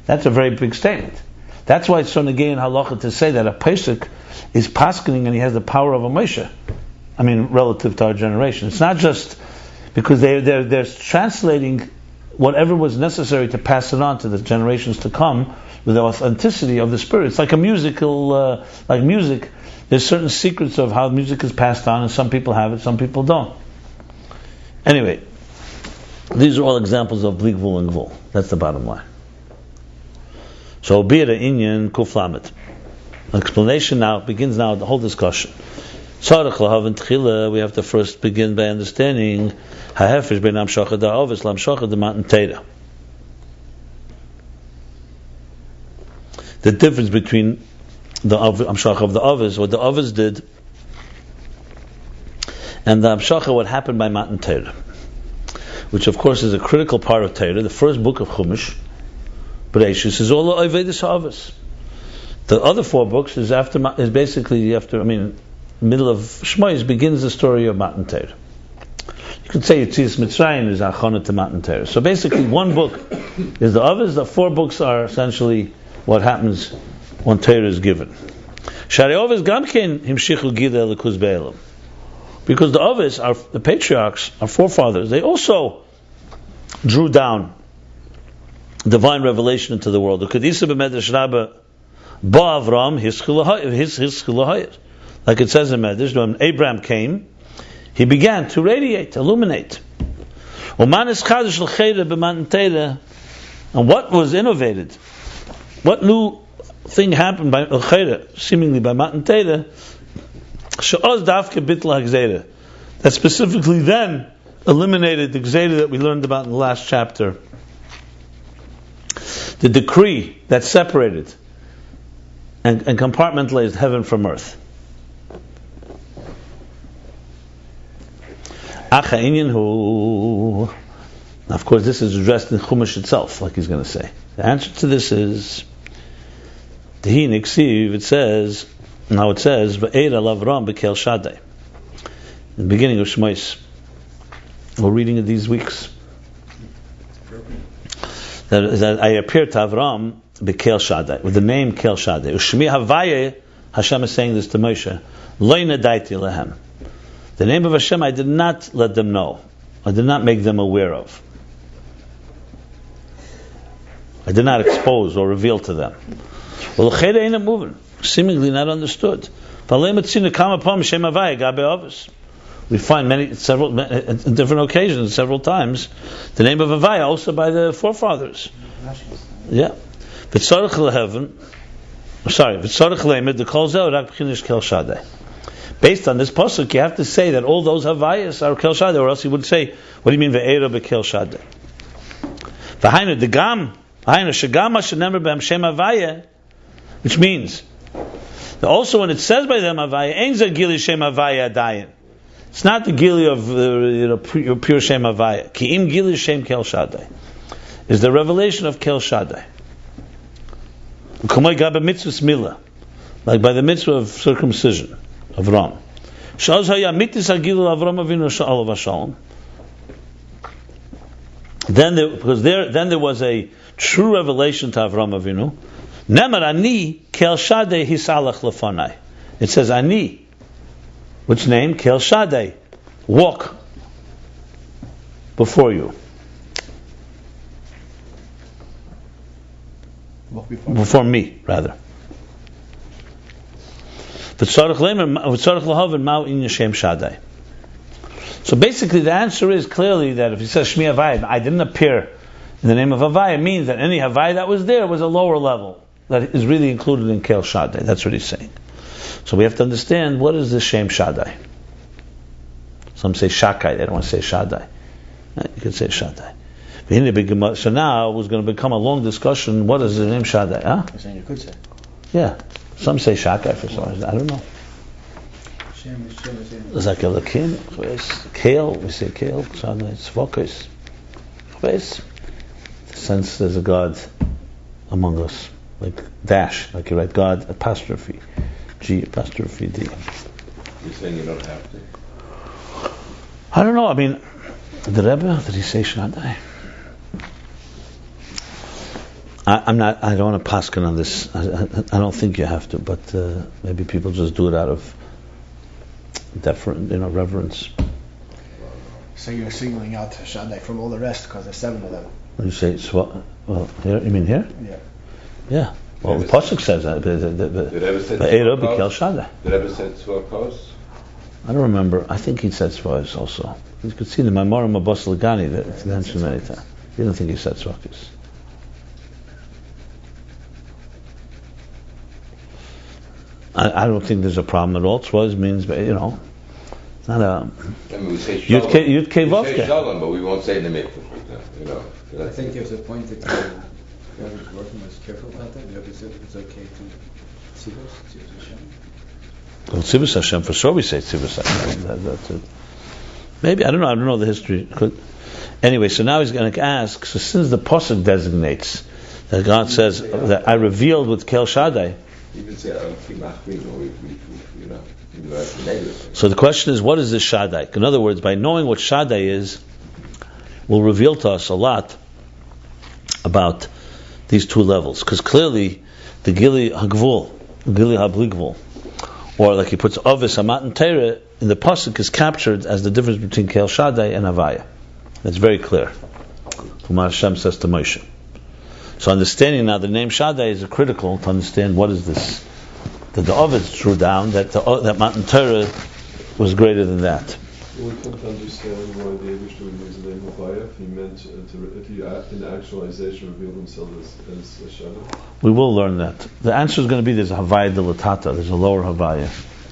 That's a very big statement. That's why it's so negay in halacha to say that a pesach is paskening and he has the power of a Moshe. I mean, relative to our generation. It's not just because they're translating whatever was necessary to pass it on to the generations to come with the authenticity of the spirit. It's like a musical, like music. There's certain secrets of how music is passed on, and some people have it, some people don't. Anyway, these are all examples of bli gvul and gvul. That's the bottom line. So, be it Ayin kuf lamed. Explanation now begins now the whole discussion. We have to first begin by understanding ha'hefesh bein hamshacha da'avis l'hamshacha d'matan Torah. The difference between the hamshacha of the avis, what the avis did, and the hamshacha, what happened by Matan Torah, which of course is a critical part of Torah. The first book of Chumash, Beis, is all Ovedus Avis. The other four books is middle of Shmois begins the story of Matan Torah. You could say Yetzias Mitzrayim is Achana to Matan Torah. So basically, one book is the Avis. The four books are essentially what happens when Torah is given. Shari Avis Gamkein Himshichu Gida Lekuz Be'elam. Because the Avis, the patriarchs, our forefathers, they also drew down divine revelation into the world. The Kedisa b'Medrash Rabbah Ba Avram His Chilahayit. Like it says in Medrash, when Abraham came, he began to radiate, illuminate. And what was innovated? What new thing happened by seemingly by Matan Torah? That specifically then eliminated the Gzeira that we learned about in the last chapter. The decree that separated and compartmentalized heaven from earth. Now, of course, this is addressed in Chumash itself, like he's going to say. The answer to this is Tehi Niksiv. It says, V'eir alav Ram b'kel Shaddai. In the beginning of Shmois, we're reading it these weeks. That I appeared to Avram b'kel Shaddai, with the name Kel Shaddai. Ushmi Havayeh, Hashem is saying this to Moshe, Lo nadaiti lehem. The name of Hashem I did not let them know. I did not make them aware of. I did not expose or reveal to them. Well, the Cheda ain't moving. Seemingly not understood. We find several in different occasions, several times, the name of Avaya also by the forefathers. Yeah. V'tzarech lemed the kol zeh rak b'chinish kel Shaddai. Based on this pasuk, you have to say that all those Havayas are Kel Shaddai, or else he would say, what do you mean Ve'era beKel Shaddai? V'hainu degam, v'hainu shegam shenemer b'hem shem Havaya, which means that also when it says by them Havaya, ein ze gili shem Havaya adayin. It's not the gili of pure shem Havaya. Ki im gili shem Kel Shaddai is the revelation of Kel Shaddai. Like by the mitzvah of circumcision. Avram. Then there was a true revelation to Avraham Avinu. Nemar ani kel shadei hisalach lefanai. It says ani, which name? Kel shadei, walk before you. Before me, rather. So basically the answer is clearly that if he says Shmi Havaya, I didn't appear in the name of Havaya, means that any Havaya that was there was a lower level that is really included in Kel Shaddai. That's what he's saying. So we have to understand, what is this Shem Shaddai? Some say Shakai, they don't want to say Shaddai. You could say Shaddai. So now it was going to become a long discussion, what is the name Shaddai? Huh? You're saying you could say. Yeah. Some say Shakai for some reason. I don't know. Zakelakim, Kale, we say Kale, Shaddai, it's Vokis. The sense there's a God among us. Like dash, like you write God apostrophe G apostrophe D. You're saying you don't have to? I don't know. I mean, the Rebbe, did he say Shaddai? I don't want to paskin on this. I don't think you have to, but maybe people just do it out of reverence. So you're singling out Shaddai from all the rest because there's 7 of them. You say well, here. You mean here? Yeah. Well, the pasuk says that. Did Rebbe say Shaddai? Did Rebbe say Tzvakos? I don't remember. I think he said Tzvakos also. You could see the Maimorim Abbas Lagani that it's mentioned many times. He didn't think he said Tzvakos. I don't think there's a problem at all. Tzvakos means, it's not a. I mean, we say Shalom. Yud Kei Vav Kei. Shalom, but we won't say in the mikveh, for example. I think there's a point that whoever's working was careful about that. The other said it's okay to Tzivos Hashem. Well, Tzivos Hashem, for sure we say Tzivos Hashem. That's it. Maybe, I don't know the history. Anyway, so now he's going to ask, so since the pasuk designates that God says that I revealed with Kel Shaddai, so the question is, what is this Shaddai? In other words, by knowing what Shaddai is, will reveal to us a lot about these two levels. Because clearly, the Gili Hagvul, Gili Habligvul, or like he puts Ovis Hamatan Teireh in the pasuk, is captured as the difference between Kel Shaddai and Havaya. That's very clear. Kumar Hashem says to Moshe. So understanding now the name Shaddai is critical to understand what is this. That the Ovid drew down that Matan Teireh was greater than that. We can't understand why the Eibush would use the name Havaya if he meant if he in actualization revealed himself as a shadow. We will learn that. The answer is going to be there's a Havaya Dilatata, there's a lower Havaya,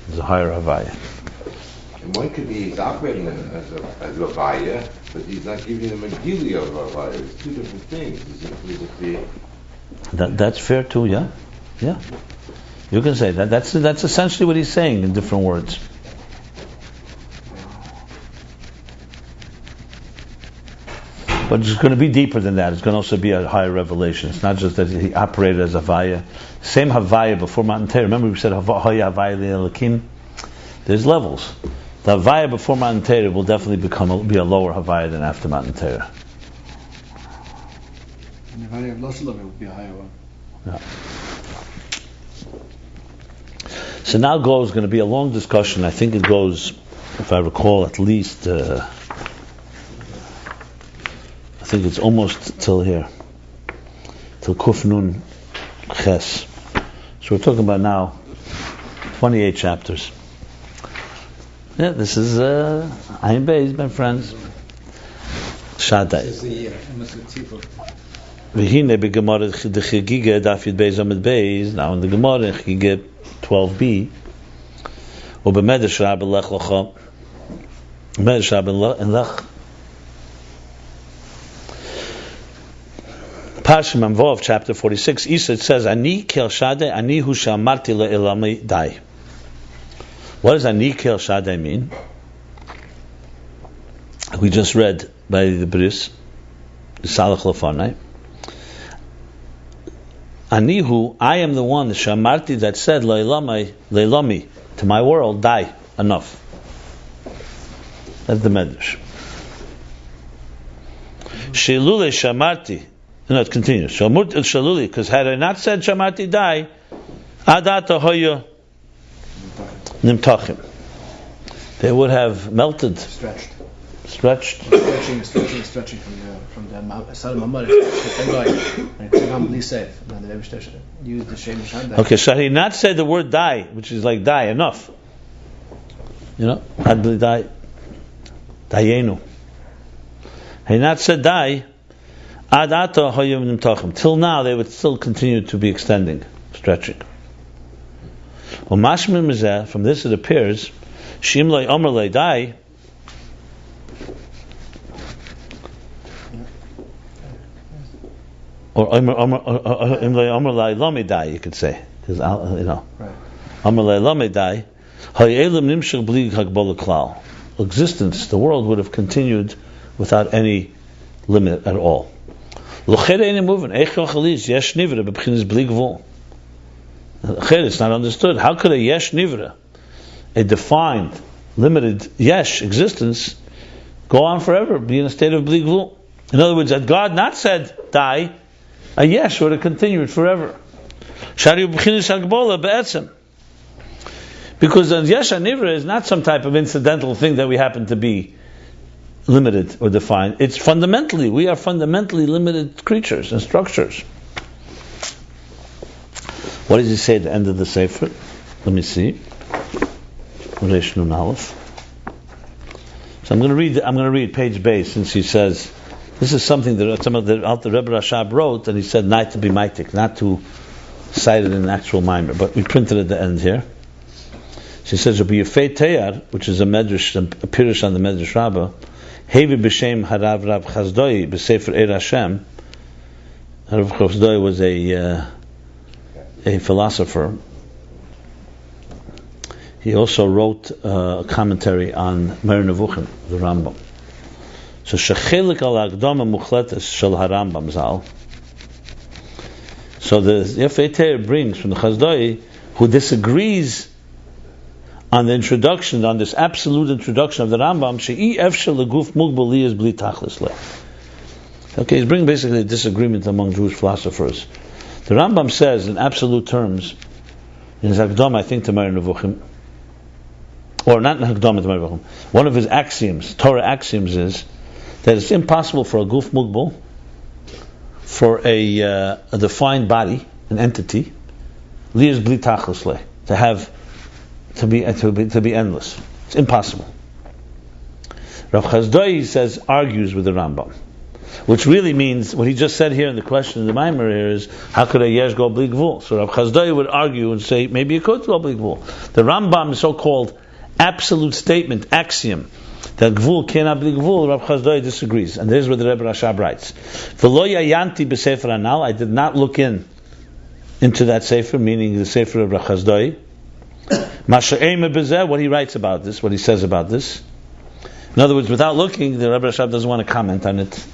there's a higher Havaya. And one could be he's operating as a Havaya, but he's not giving him a Gili of Havaya. It's two different things. That's fair too, yeah? Yeah. You can say that. That's essentially what he's saying in different words. But it's going to be deeper than that. It's going to also be a higher revelation. It's not just that he operated as Havaya. Same Havaya before Matan Teireh. Remember we said Havaya Le'elakim? There's levels. The Havaya before Matan Teireh will definitely be a lower Havaya than after Matan Teireh. And the Havaya of Losalov will be a higher one. Yeah. So now goes going to be a long discussion. I think it goes, if I recall, at least I think it's almost till here, till Kuf Nun Ches. So we're talking about now 28 chapters. Yeah, this is Ayin Beis, my friends. Shaddai. V'hine b'Gemara d'Chagiga daf Yud Beis Amud Beis. Now in the Gemara Chagiga 12b, u'b'Medrash Rabbi Lech Lecha, Medrash Rabbi Lech. Parshim Amvov, chapter 46, Isa, it says, Ani Kel Shaddai, Ani Hu Shamarti Le'ilami Dai. What does Ani Kel Shaddai mean? We just read by the Bris, the Salach Lefanai. Anihu, I am the one, the Shamarti, that said, Le'ilami, to my world, die, enough. That's the Medrash. Shelule shamarti. No, it continues. Shaluli, because had I not said shamarti dai, adata hoya nimtachim, they would have melted, stretched stretching from the side of my mother. Use the shem shanda. Okay, so he not said the word die, which is like die, enough. Adli die, dayenu. He not said die. Adata hoyim nimtachim. Till now, they would still continue to be extending, stretching. From this it appears, Shimlei Omerlei Dai, or Imlei Omerlei Lomi Dai, you could say, because Omerlei Lomi Dai, Hayelim Nimshach Bli Hagbala Klal. Existence, the world would have continued without any limit at all. It's not understood. How could a yesh nivra, a defined, limited yesh existence, go on forever, be in a state of bli gvul? In other words, had God not said die, a yesh would have continued forever. Because the yesh nivra is not some type of incidental thing that we happen to be limited or defined. We are fundamentally limited creatures and structures. What does he say at the end of the Sefer? Let me see. Reish Nun Aleph. So I'm going to read page Beis, since he says this is something that some of the Alter Rebbe Rashab wrote, and he said not to be maitik, not to cite it in an actual mimer, but we printed at the end here. She says Rabbi Yefei Teyar, which is a medrash, a pirush on the Medrash Rabbah, Hevi b'shem Harav Rav Chazdoi b'Sefer Eir Hashem. Rav Chazdoi was a philosopher. He also wrote a commentary on Mer Nevuchim, the Rambam. So shechelik al agdama muchletes shel harambam zal. So the Yefei Teyar brings from the Chazdoi, who disagrees on the introduction, on this absolute introduction of the Rambam, she'i efshel leguf mugbal liyas bli tachlis le. Okay, he's bringing basically a disagreement among Jewish philosophers. The Rambam says, in absolute terms, in his Hakdama, I think, to Mer Nevuchim, or not in Hakdama to Mer Nevuchim, one of his axioms, Torah axioms, is that it's impossible for a guf mugbal, for a defined body, an entity, liyas bli tachlis le, to be endless. It's impossible. Rav Chazdoi, he says, argues with the Rambam, which really means what he just said here in the question of the Maimer here is, how could a yesh go bli gvul? So Rav Chazdoi would argue and say, maybe it could go bli gvul. The Rambam's so-called absolute statement, axiom, that gvul cannot bli gvul, Rav Chazdoi disagrees. And this is what the Rebbe Rashab writes. V'lo yayanti b'sefer anal, I did not look into that sefer, meaning the sefer of Rav Chazdoi. What he writes about this, what he says about this. In other words, without looking, the Rebbe Rashab doesn't want to comment on it.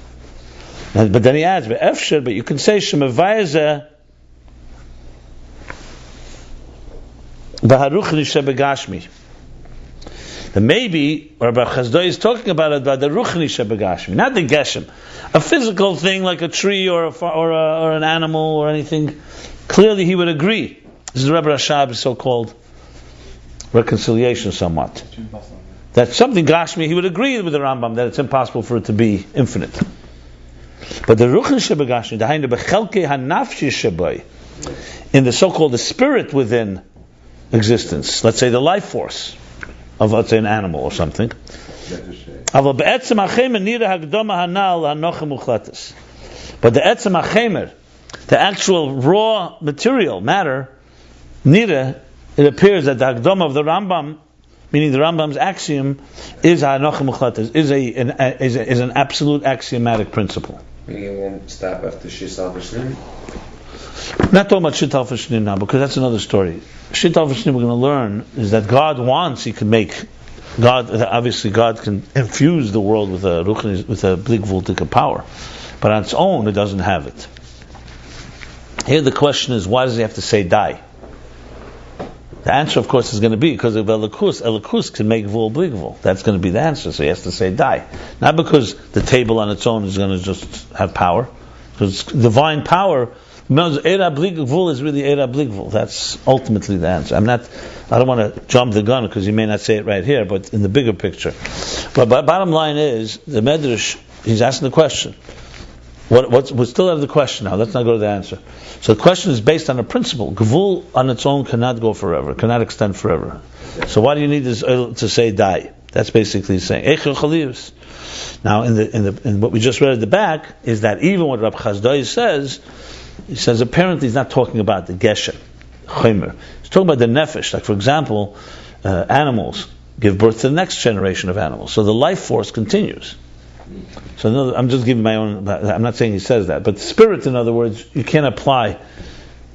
But then he adds, but you can say Shemavayazeh Baharuchni Shebegashmi. Then maybe Rabbi Chazdoi is talking about the Ruchni Shebegashmi, not the Geshem, a physical thing like a tree or an animal or anything. Clearly, he would agree. This is Rabbi Rashab's so-called reconciliation, somewhat. That's something Gashmi. He would agree with the Rambam that it's impossible for it to be infinite. But the Ruchni Shebegashmi, the Bechelke Hanafshi Shebay, in the so-called the spirit within existence, let's say the life force of, let's say, an animal or something. But the Etzem HaChemer, the actual raw material, matter, nira, it appears that the Hakdama of the Rambam, meaning the Rambam's axiom, is ha'anocha muchletes, is an absolute axiomatic principle. Meaning it won't stop after Shital V'Shnim? Not talking about Shital V'Shnim now, because that's another story. Shital V'Shnim we're going to learn is that God wants, He can make, obviously God can infuse the world with a bli gvul power, but on its own it doesn't have it. Here the question is, why does He have to say die? The answer, of course, is going to be because of Elikus. Elikus can make Gvul bli Gvul. That's going to be the answer. So he has to say die. Not because the table on its own is going to just have power. Because divine power, Eira bli Gvul is really Eira bli Gvul. That's ultimately the answer. I don't want to jump the gun because you may not say it right here, but in the bigger picture. But bottom line is, the Medrash, he's asking the question. We're still at the question now. Let's not go to the answer. So the question is based on a principle. Gvul on its own cannot go forever, cannot extend forever. So why do you need this to say die? That's basically saying Eichel Chalivs. Now, in what we just read at the back is that even what Rabbi Chazdai says, he says apparently he's not talking about the Geshem, Chomer. He's talking about the Nefesh. Like for example, animals give birth to the next generation of animals. So the life force continues. So I'm just giving my own. I'm not saying he says that, but spirit, in other words, you can't apply.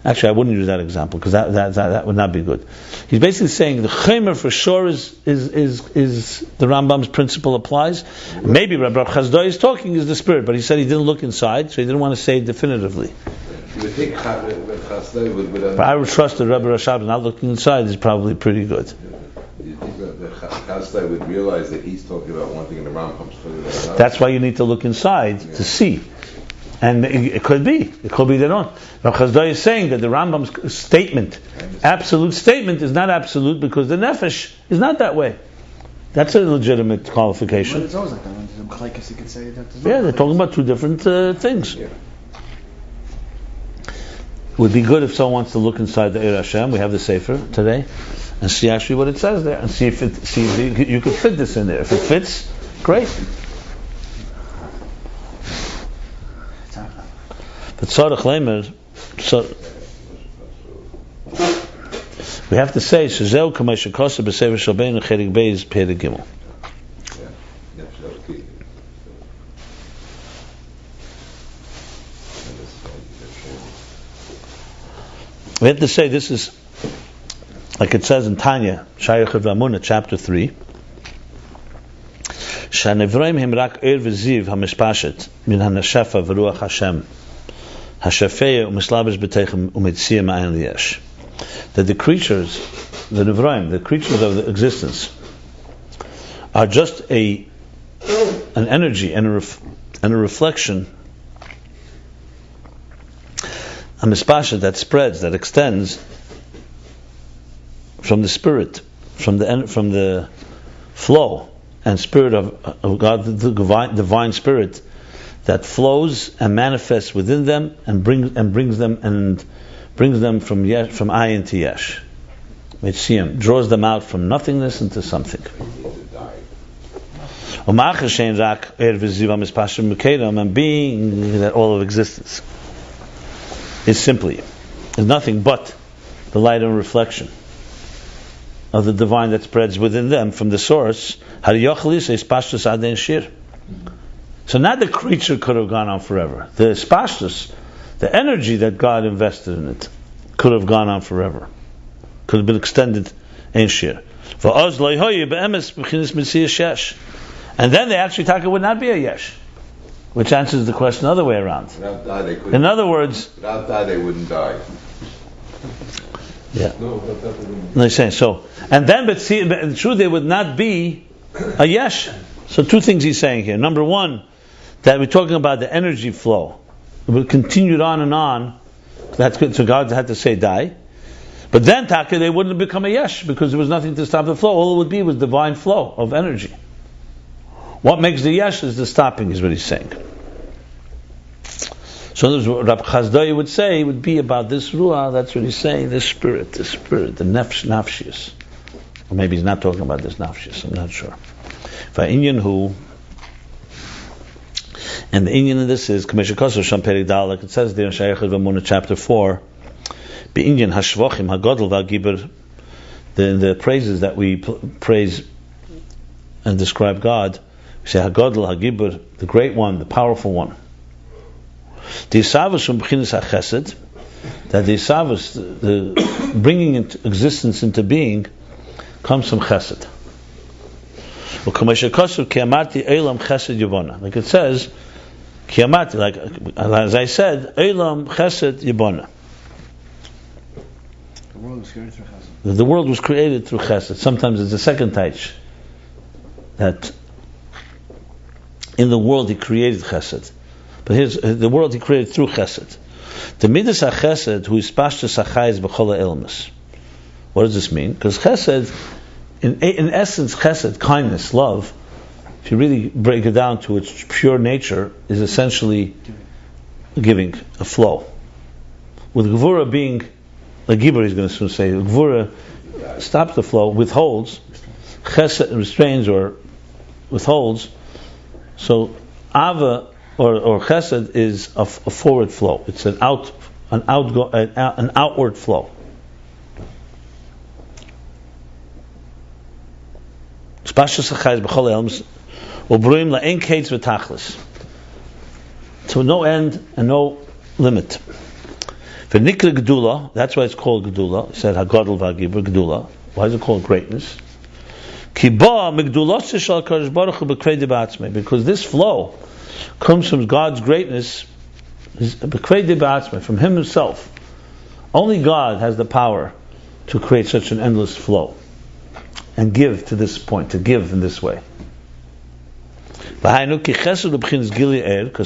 Actually, I wouldn't use that example because that would not be good. He's basically saying the Chomer for sure is the Rambam's principle applies. Maybe Rabbi Chazdai is talking is the spirit, but he said he didn't look inside, so he didn't want to say it definitively. You would think Chazdai would. But I would trust that Rabbi Rashab not looking inside is probably pretty good. You think that the Chazdai would realize that he's talking about one thing and the Rambam's talking about another? That's why you need to look inside to see. And it could be they don't. Rabbi Chazdai is saying that the Rambam's statement, absolute statement, is not absolute because the Nefesh is not that way. That's a legitimate qualification. But it's always like that. Like you could say that. Yeah, they're talking about two different things. Yeah. It would be good if someone wants to look inside the Eir Hashem. We have the Sefer today, and see actually what it says there, and see if you could fit this in there. If it fits, great. But Tzarech Leimer, we have to say Shezeu Kamei Shekosa B'Sefer Shalbeinu Chelik Beis Perek Gimel. We have to say this is, like it says in Tanya, Shayach V'Amuna, chapter 3. Shanevroim him rak er v'ziv hamishpashet min hanashefa v'ruach Hashem hashafeya u'mislabish b'teichem u'mitziyah ma'ayin liyesh. That the creatures, the nevroim, the creatures of the existence, are just an energy and a reflection, a mispasha that spreads, that extends from the spirit, from the flow and spirit of God, the divine spirit that flows and manifests within them and brings them from Ayin to Yesh. Mitziyim draws them out from nothingness into something. And being that all of existence is nothing but the light and reflection of the divine that spreads within them from the source. So not the creature could have gone on forever. The spashtus, the energy that God invested in it, could have gone on forever. Could have been extended in shir. And then the actually taka would not be a yesh, which answers the question the other way around. In other words, without that they wouldn't die. Yeah. No, saying so. And then, but in truth, there would not be a yesh. So two things he's saying here. Number one, that we're talking about the energy flow. It would continue on and on. That's good. So God had to say die. But then, taka, they wouldn't have become a yesh because there was nothing to stop the flow. All it would be was divine flow of energy. What makes the yesh is the stopping, is what he's saying. So what Rabbi Chazdai would say would be about this ruah. That's what he's saying. The spirit, the nafshius. Or maybe he's not talking about this nafshius. I'm not sure. Ayin who, and the Inyan in this is Kamesha Kosov Sham Perik Dalek. It says there in Shayach V'Amuna chapter 4. Be Inyan Hashvochim Hagodol V'Agibur. The praises that we praise and describe God. We say Hagodol Hagibur, the great one, the powerful one. The Isavus from B'chinas HaChesed, that the Isavus, the bringing into existence into being, comes from Chesed. Like it says, Kiyamati, like as I said, Eilam Chesed Yibona. The world was created through chesed. The world was created through chesed. Sometimes it's the second taich that in the world he created chesed. But here's the world he created through chesed. The midas ha-chesed who is pashtus ha-chayis b'chol ha-ilmus. What does this mean? Because chesed, in essence, chesed, kindness, love, if you really break it down to its pure nature, is essentially giving, a flow. With gvura being, like Gibor is going to soon say, gvura stops the flow, withholds, chesed restrains or withholds. So ava or chesed is a forward flow. It's an outward flow. To no end and no limit. For nikra gedula, that's why it's called gedula. It said hagadol v'hagibur gedula. Why is it called greatness? Because this flow comes from God's greatness, from Him Himself. Only God has the power to create such an endless flow and give to this point, to give in this way. Because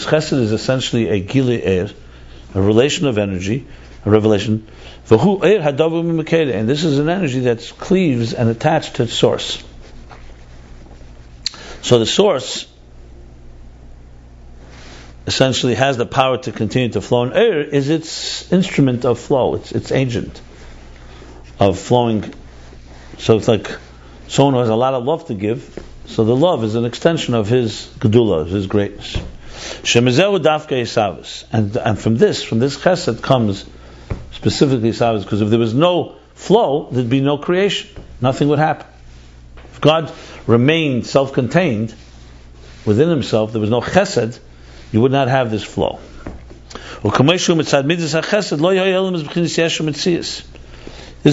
chesed is essentially a gili er, a relation of energy, a revelation. And this is an energy that cleaves and attached to its source. So the source essentially has the power to continue to flow, and air is its instrument of flow, its agent of flowing. So it's like someone who has a lot of love to give, so the love is an extension of his gedula, of his greatness. And from this chesed comes specifically Isavas, because if there was no flow, there'd be no creation. Nothing would happen. If God remained self-contained within Himself, there was no chesed, you would not have this flow. This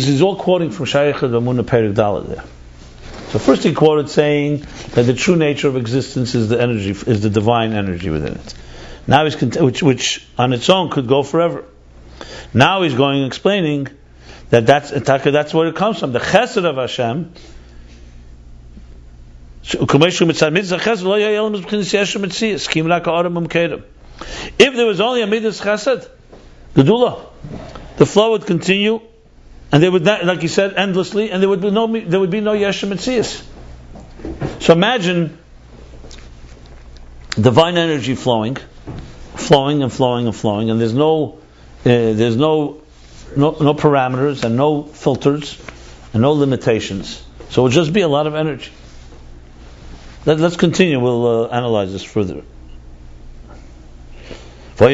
is all quoting from Shayach Ramuna Perik Dalet there. So first he quoted saying that the true nature of existence is the energy, is the divine energy within it. Now he's which on its own could go forever. Now he's going and explaining that's where it comes from. The chesed of Hashem. If there was only a midas chesed, gedula, the flow would continue, and they would not, like he said, endlessly, and there would be no Yeshem Metzias. So imagine divine energy flowing, and there's no parameters and no filters and no limitations. So it would just be a lot of energy. Let's continue. We'll analyze this further. And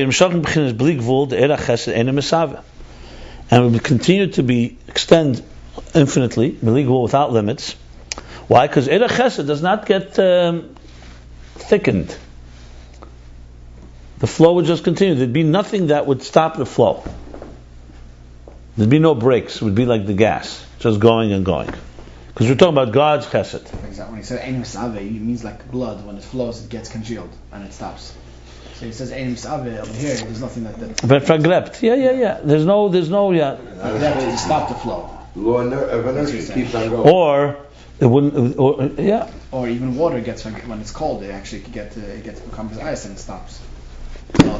it will continue to extend infinitely, without limits. Why? Because Eira Chesed does not get thickened. The flow would just continue. There'd be nothing that would stop the flow. There'd be no breaks. It would be like the gas, just going and going. Because we're talking about God's chesed. Exactly. When he said Ein Misave, it means like blood. When it flows, it gets congealed and it stops. So he says Ein Misave over here. There's nothing like that. But fraglept, yeah. There's no, yeah. That to stop the flow. Law of inertia keeps on going. Or it wouldn't. Or even water gets when it's cold. It actually becomes ice and it stops.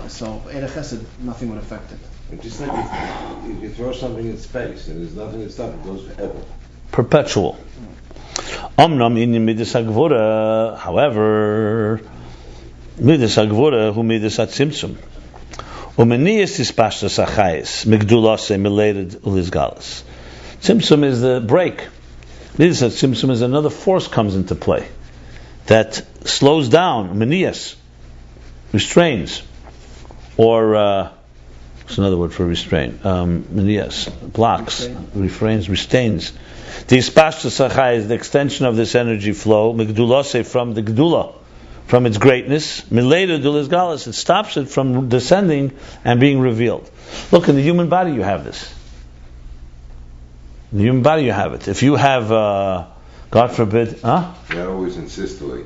So Eira Chesed, nothing would affect it. It's just like if you throw something in space and there's nothing to stop it, goes forever. Perpetual. However, midas hagvura hu midas hatzimtzum. Umenias tispashtas hachayis migdulase milated ulizgalas. Tzimtzum is the break. Midas hatzimtzum is another force comes into play that slows down. Umenias restrains, or what's another word for restrain? Umenias blocks, refrains, restrains. The ispashtas hachayis is the extension of this energy flow. Migdulase from the gedula, from its greatness, milated ulizgalas, it stops it from descending and being revealed. Look, in the human body you have this. In the human body you have it. If you have, God forbid, You're always in systole.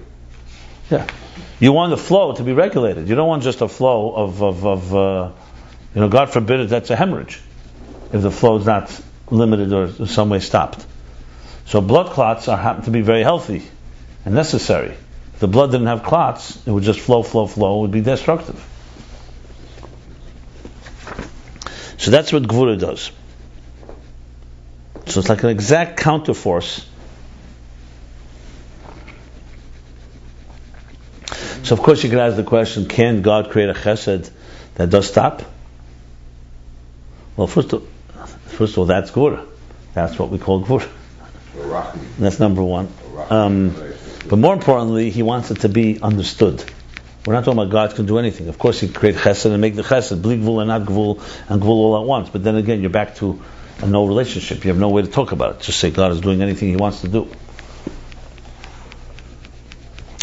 Yeah. You want the flow to be regulated. You don't want just a flow of God forbid, that's a hemorrhage. If the flow is not limited or in some way stopped. So blood clots happen to be very healthy and necessary. If the blood didn't have clots, it would just flow, it would be destructive. So that's what Gvura does. So it's like an exact counterforce. So of course you could ask the question, can God create a chesed that does stop? Well, first of all, that's Gvura. That's what we call Gvura. That's number one. But more importantly, he wants it to be understood. We're not talking about God can do anything. Of course, he can create chesed and make the chesed, bli gvul and not gvul, and gvul all at once. But then again, you're back to a no relationship. You have no way to talk about it. Just say God is doing anything he wants to do.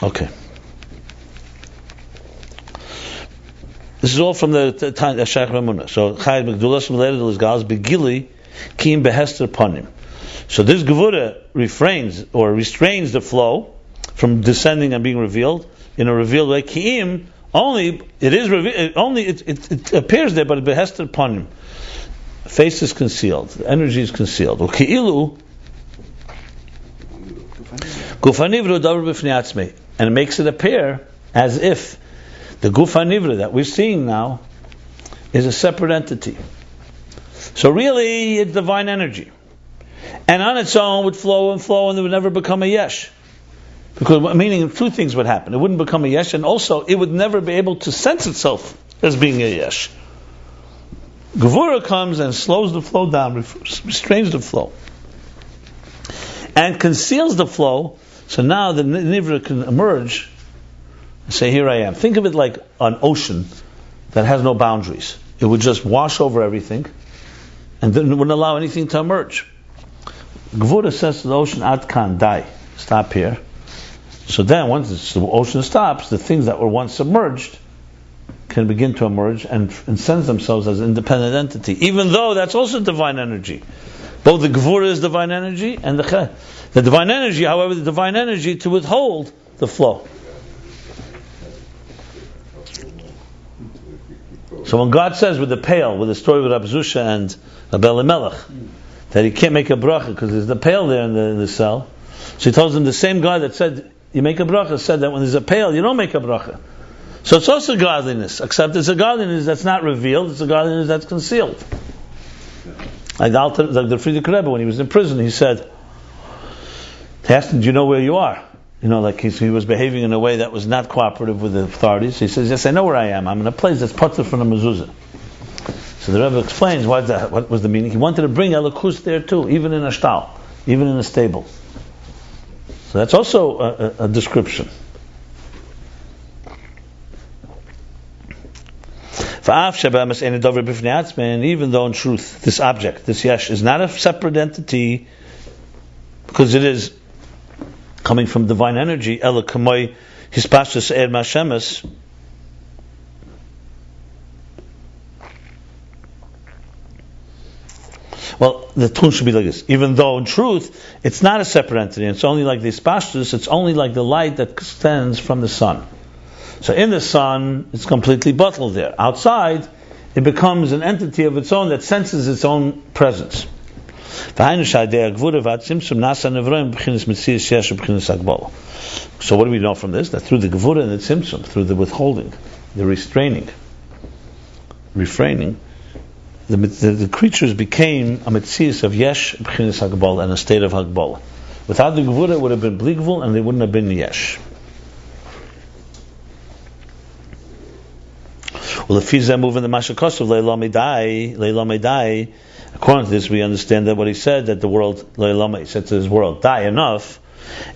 Okay. This is all from the Shaykh Ramuna. So, Chayed Megdulas related is Gal's Begili Kim Behester Panim. So this Gevura refrains or restrains the flow from descending and being revealed in a revealed way. Kiim only it appears there, but Behester Panim. Face is concealed, the energy is concealed. Uki'ilu Gufanivru Davar B'fnei Atzmei, and it makes it appear as if the Gufanivru that we're seeing now is a separate entity. So really, it's divine energy. And on its own would flow, and it would never become a yesh. Because, meaning two things would happen. It wouldn't become a yesh, and also it would never be able to sense itself as being a yesh. Gevura comes and slows the flow down, restrains the flow, and conceals the flow, so now the Nivra can emerge and say, here I am. Think of it like an ocean that has no boundaries. It would just wash over everything, and then it wouldn't allow anything to emerge. Gevura says to the ocean, Ad kan, die. Stop here. So then, once the ocean stops, the things that were once submerged can begin to emerge and sense themselves as an independent entity, even though that's also divine energy. Both the Gevura is divine energy, and the divine energy, however, the divine energy to withhold the flow. So when God says with the pail, with the story with Rabbi Zusha and Rabbi Elimelech, that he can't make a bracha because there's the pail there in the cell, so he tells him the same guy that said you make a bracha said that when there's a pail you don't make a bracha. So it's also godliness, except it's a godliness that's not revealed, it's a godliness that's concealed. Like the Friedrich Rebbe, when he was in prison, he said, he asked him, do you know where you are? You know, like he was behaving in a way that was not cooperative with the authorities. He says, yes, I know where I am. I'm in a place that's potter from the mezuzah. So the Rebbe explains what was the meaning. He wanted to bring Elokus there too, even in a shtal, even in a stable. So that's also a description. And even though in truth this object, this yesh, is not a separate entity, because it is coming from divine energy, well, the tune should be like this. Even though in truth it's not a separate entity, it's only like the ispashtus, it's only like the light that extends from the sun. So in the sun, it's completely bottled there. Outside, it becomes an entity of its own that senses its own presence. So what do we know from this? That through the Gevura and the Tzimtzum, through the withholding, the refraining, the creatures became a Metzias of Yesh, B'chinas Hagbala, and a state of Hagbala. Without the Gevura, it would have been Bli Gvul, and they wouldn't have been Yesh. Well, if he's moving the Mashakosov, Leila Medai, according to this, we understand that what he said, that the world, Leila, he said to his world, die enough.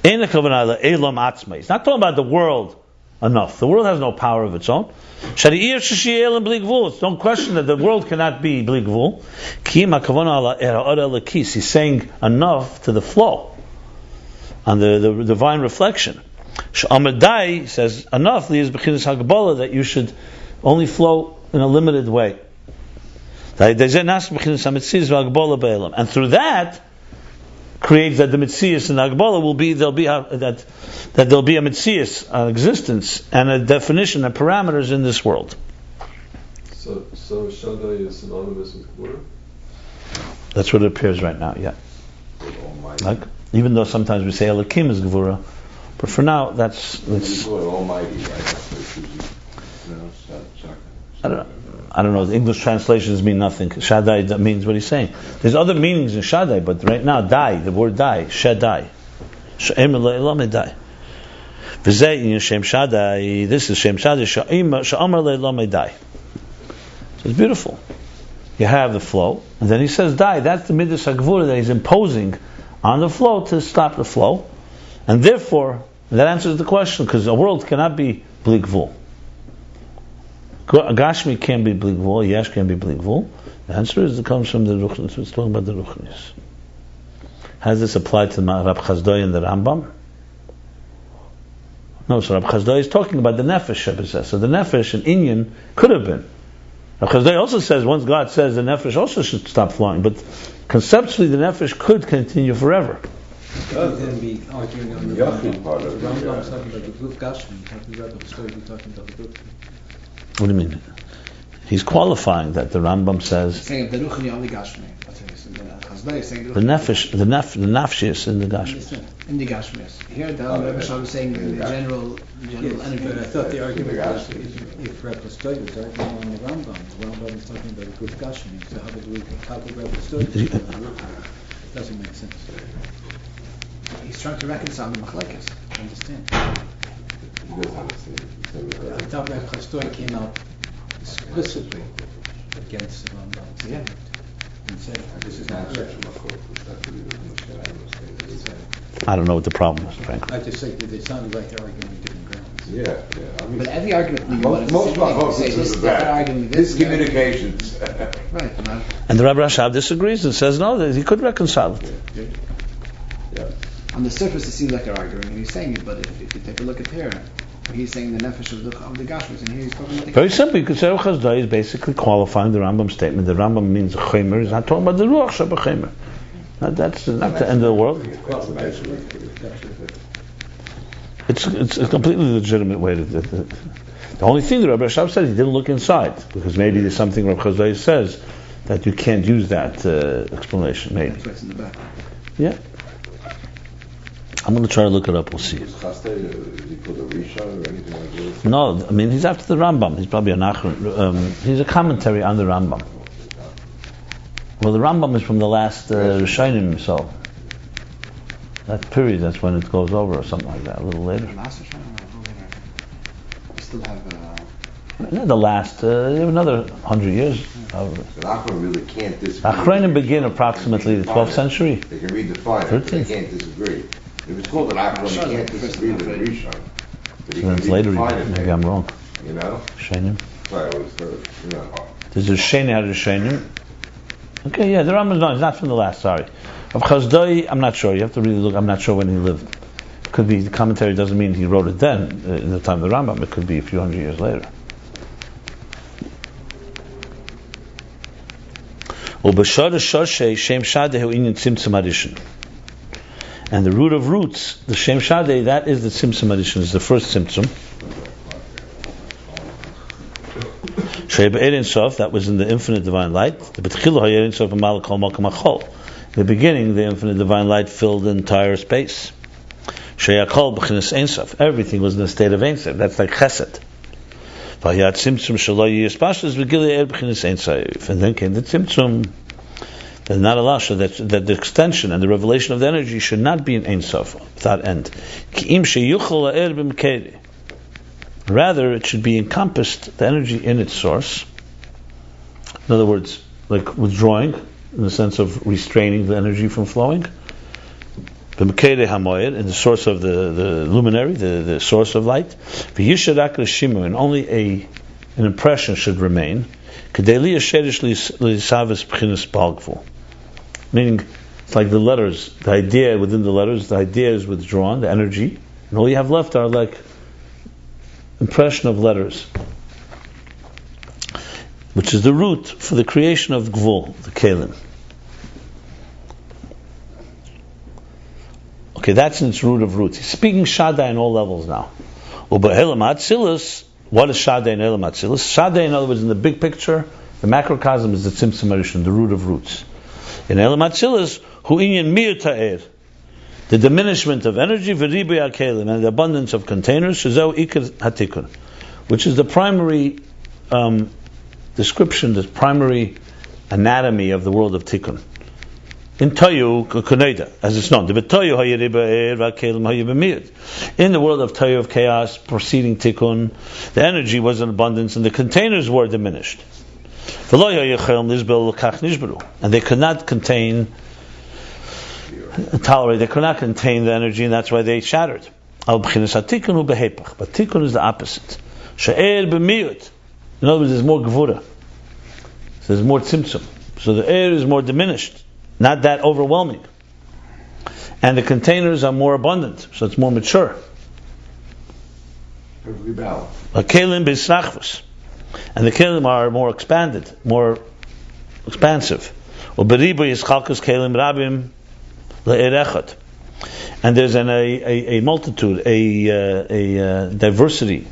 He's not talking about the world enough. The world has no power of its own. Don't question that the world cannot be Bli Gvul. He's saying enough to the flow, on the divine reflection. He says enough that you should only flow in a limited way. And through that creates that the Metzias and Agbala will be there'll be a Metzias, an existence and a definition and parameters in this world. So Shaddai is synonymous with Gvura? That's what it appears right now, yeah. Almighty. Like, even though sometimes we say Elokim is Gevura, but for now, that's You call it Almighty, right? I don't know. The English translations mean nothing. Shaddai that means what he's saying. There's other meanings in Shaddai, but right now, Dai, the word Dai, Shaddai, She'em Le'elam Dai. V'zeh in Shem Shaddai. This is Shem Shaddai. She'amar Le'elam Dai. So it's beautiful. You have the flow, and then he says Dai. That's the Midas HaGvura that he's imposing on the flow to stop the flow, and therefore that answers the question, because a world cannot be Bli Gvul. Gashmi can't be Bli Gvul, Yesh can't be Bli Gvul. The answer is it comes from the Ruchnis. It's talking about the Ruchnis. How does this apply to Rab Chazdoi and the Rambam? No, so Rab Chazdoi is talking about the Nefesh, Rebbe says. So the Nefesh and Inyan could have been. Rab Chazdoi also says, once God says the Nefesh also should stop flowing, but conceptually the Nefesh could continue forever. Then be arguing on the Yachid part of it, Rambam yeah. talking about the Guf Gashmi, talking about the story, talking about the Guf. What do you mean? He's qualifying that the Rambam says Saying the Ruchni only Gashmi. That's what he's saying. The saying the Nefesh, the Nafshis in the Gashmi. in the Gashmis. Here, the Rebbe Shah was saying the general Yes, energy. but I thought the argument was Gashmi. if Rabbi Stoy was arguing on the Rambam is talking about the Guf Gashmi, so how could Rabbi Stoy doesn't make sense. He's trying to reconcile the machlekes. I understand. He doesn't understand. I thought Rabbi Stoy came out explicitly against the Rambam. Yeah. And said, this is not correct. I don't know what the problem is, frankly. I just say that they sounded like they're arguing different grounds. Yeah. I mean, But every argument you want most to of our say focus this, is they're about arguing this. communications. Right. No. And the Rabbi Rashab disagrees and says no, that he could reconcile it. Yeah. On the surface, it seems like they're arguing, and he's saying it. But if you take a look at here, he's saying the nefesh of the Gashmis, and here he's talking about the. Very simple. You could say Chazdai is basically qualifying the Rambam statement. The Rambam means a Chomer. He's not talking about the Ruach Sheba Chomer. That's not the end of the world. It's a completely legitimate way to. The only thing the Rabbi Rashab said, he didn't look inside, because maybe there's something Rabbi Chazdai says that you can't use that explanation. Maybe. That's what's in the back. Yeah. I'm going to try to look it up. We'll see. Is he called a Rishon or anything like this? No, I mean he's after the Rambam. He's probably a Nachron. He's a commentary on the Rambam. Well, the Rambam is from the last Rishonim, so that period, that's when it goes over or something like that. A little later. Last Hashem, we still have. Not the last. You have another 100 years. The Achron really can't disagree. Achronim begin approximately the 12th century. They can redefine it, but they can't disagree. If it's called an Achron, they can't disagree with a Rishon. But he So can it's later. redefine it, Maybe I'm wrong. You know? Rishonim. So I always heard, you know. There's a Sheni out of Rishonim. Okay, yeah, the Rambam, no, he's not from the last, sorry. Of Chazdoi, I'm not sure. You have to really look. I'm not sure when he lived. Could be, the commentary doesn't mean he wrote it then, in the time of the Rambam. It could be a few hundred years later. And the root of roots, the Shem Shadeh, that is the Tzimtzum Adishon, is the first Tzimtzum. That was in the infinite divine light. In the beginning, the infinite divine light filled the entire space. Everything was in a state of Ein Sof. That's like Chesed. And then came the Tzimtzum. That not allow, so that the extension and the revelation of the energy should not be in Ein Sof, without end. Rather, it should be encompassed, the energy in its source. In other words, like withdrawing, in the sense of restraining the energy from flowing. In the source of the luminary, the source of light. And only an impression should remain. Meaning, it's like the letters, the idea within the letters, the idea is withdrawn, the energy, and all you have left are like impression of letters, which is the root for the creation of Gvul, the Kelim. Okay, that's in its root of roots. He's speaking Shaddai in all levels now. What is Shaddai in Elam Atzilus? Shaddai, in other words, in the big picture, the macrocosm is the Tzimtzum Arishon, the root of roots. In Elam Atzilas, hu inyan mir ta'er, the diminishment of energy, v'ribui hakelim, and the abundance of containers, shezeu ikar hatikun, which is the primary description, the primary anatomy of the world of tikkun. In Tayu Kuneda, as it's known, in the world of Tayu, of chaos preceding tikkun, the energy was in abundance and the containers were diminished. And they could not tolerate, they could not contain the energy, and that's why they shattered. But tikkun is the opposite. In other words, there's more gevura. So there's more tzimtzum. So the air is more diminished, not that overwhelming. And the containers are more abundant, so it's more mature. A kelim b'srachvus. And the kelim are more expanded, more expansive. Uberibu yischalkus kelim rabim le'erechot. And there's a multitude, a diversity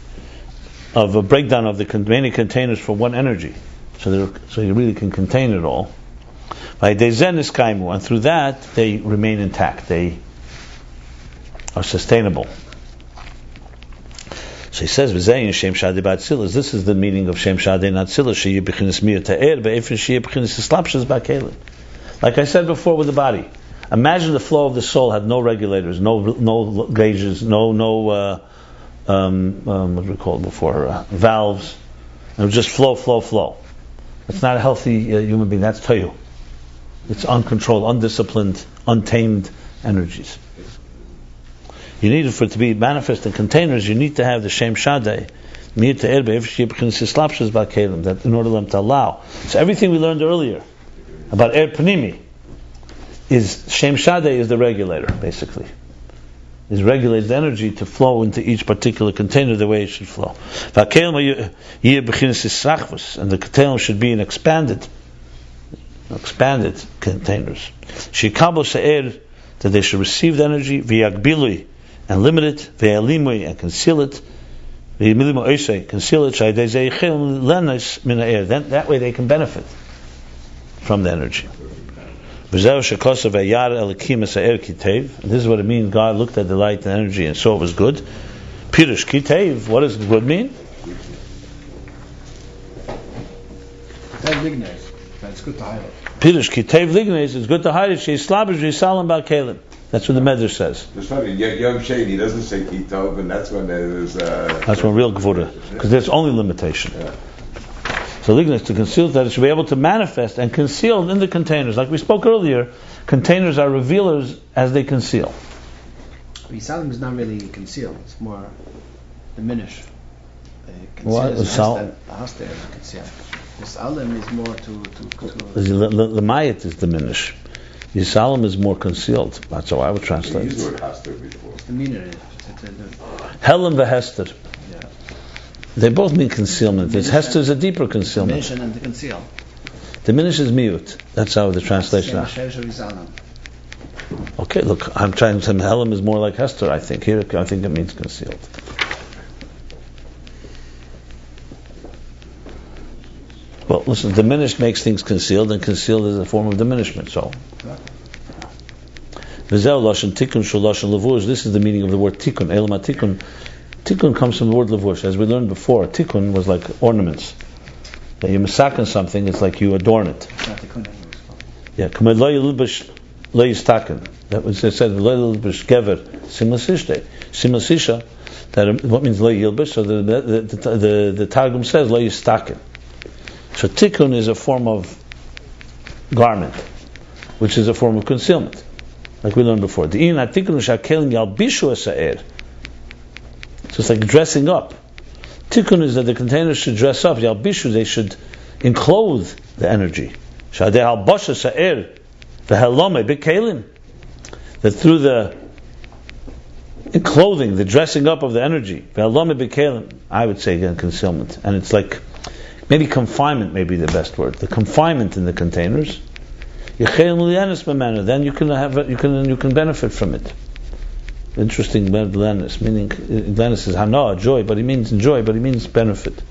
of a breakdown of the many containers for one energy. So you really can contain it all. And through that they remain intact. They are sustainable. So he says, this is the meaning of Shem Shadei Natzila. Like I said before with the body. Imagine the flow of the soul had no regulators, no gauges, no what we called before, valves. It would just flow. It's not a healthy human being. That's Tayu. It's uncontrolled, undisciplined, untamed energies. You need it for it to be manifest in containers. You need to have the Shem Shadei, that in order for them to allow. So everything we learned earlier about Er Panimi is Shem Shadei is the regulator, basically. It regulates the energy to flow into each particular container the way it should flow. And the container should be in expanded containers. That they should receive the energy, and limit it, and conceal it. Then that way they can benefit from the energy. This is what it means. God looked at the light and energy and saw it was good. Pirush Kitev, what does good mean? It's good to highlight. Pirush Kitev Lignes, it's good to hide it. That's what the Medrash says. It's funny, Yom Sheni doesn't say Kitov, and that's when there's that's when real Gevura, because there's only limitation. Yeah. So lignes, to conceal that it should be able to manifest and conceal in the containers. Like we spoke earlier, containers are revealers as they conceal. Yisalim is not really conceal; it's more diminish. What is Haster is conceal. Yisalim is more to the mayat is diminish. Yisalim is more concealed. That's how I would translate it. Used the word Haster before. It's the meaner. Helen v'Hester. They both mean concealment. Hester is a deeper concealment. Diminish and conceal. Diminish is miut. That's how the translation is. Okay, look, I'm trying to say Helen is more like Hester, I think. Here, I think it means concealed. Well, listen, diminished makes things concealed, and concealed is a form of diminishment, so. This is the meaning of the word tikkun. Elma tikkun. Tikkun comes from the word lavush. As we learned before, tikkun was like ornaments. That you masakin something, it's like you adorn it. Yeah, that was said, gever simlasisha. That what means lo yilbish? So the Targum says lo yistakin. So tikkun is a form of garment, which is a form of concealment, like we learned before. The Ayin tikkun shakelim yalbishu esaer. So it's like dressing up. Tikkun is that the containers should dress up. Yalbishu, they should enclose the energy. Shadei halbasha sa'er v'helome b'kelim. That through the enclothing, the dressing up of the energy, v'helome b'kelim, I would say again concealment. And it's like, maybe confinement may be the best word. The confinement in the containers. Then you can have it, you can benefit from it. Interesting word, glenis, meaning glenis is hana, joy, but he means enjoy, but he means benefit.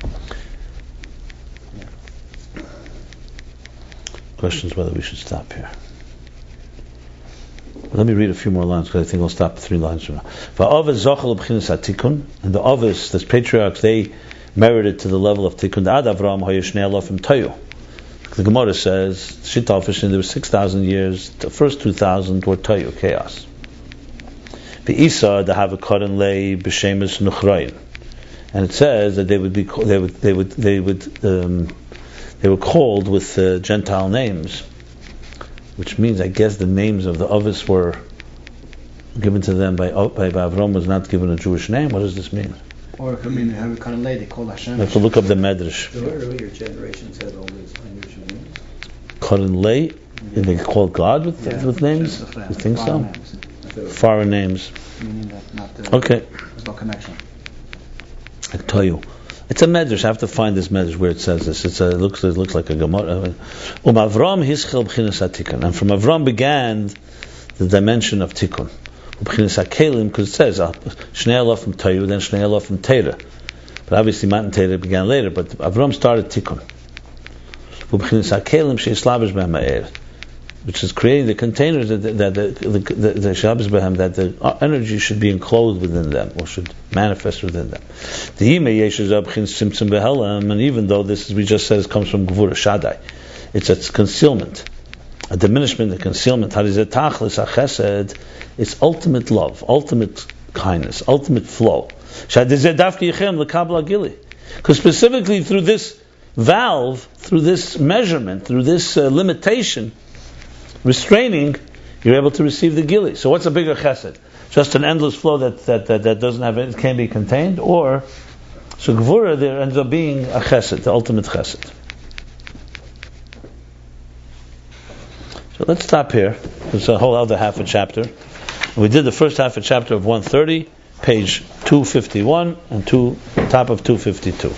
Questions whether we should stop here. Let me read a few more lines because I think I'll stop 3 lines from now. Va'avis zochel b'chinas hatikun, and the Avis, the patriarchs, they merited to the level of Tikkun. Ad Avram hayishnei alofim tayu. The Gemara says, Shitafishin, there were 6,000 years. The first 2,000 were tayu, chaos. Be'isa the have a koren lei b'shemus nuchrayin, and it says that they were called with Gentile names, which means, I guess, the names of the Avis were given to them by Avram, was not given a Jewish name. What does this mean? Or it could mean they have a kind of lady called Hashem. You have to look up the Medrash. The earlier generations had all these unusual names. Koren lei, and they call God with names? You think so? Names. Foreign names. Meaning that not Okay. there's no connection. I tell you, it's a medrash. I have to find this medrash where it says this. It looks like a Gemara. Avram hischel b'chinas hatikun, and from Avram began the dimension of Tikkun. B'chinas hakelim, because it says Shnei alofim tayu, then Shnei alofim teira. But obviously Matan Teira began later. But Avram started Tikkun. B'chinas hakelim she'islavish b'hem ha'er, which is creating the containers that the Shabbos Behem, that the energy should be enclosed within them, or should manifest within them. The Yimei Yeshes Abchin Simtzum Behelam, and even though this, as we just said, comes from Gevura Shaddai, it's a concealment, a diminishment, a concealment. Harizet Tachlis HaChesed, it's ultimate love, ultimate kindness, ultimate flow. Shadizet Dafki Yechem L'Kabla Gili, because specifically through this valve, through this measurement, through this limitation, restraining, you're able to receive the gili. So what's a bigger chesed? Just an endless flow that doesn't have it can be contained, or so gevura there ends up being a chesed, the ultimate chesed. So let's stop here. There's a whole other half a chapter. We did the first half a chapter of 130, page 251 and top of 252.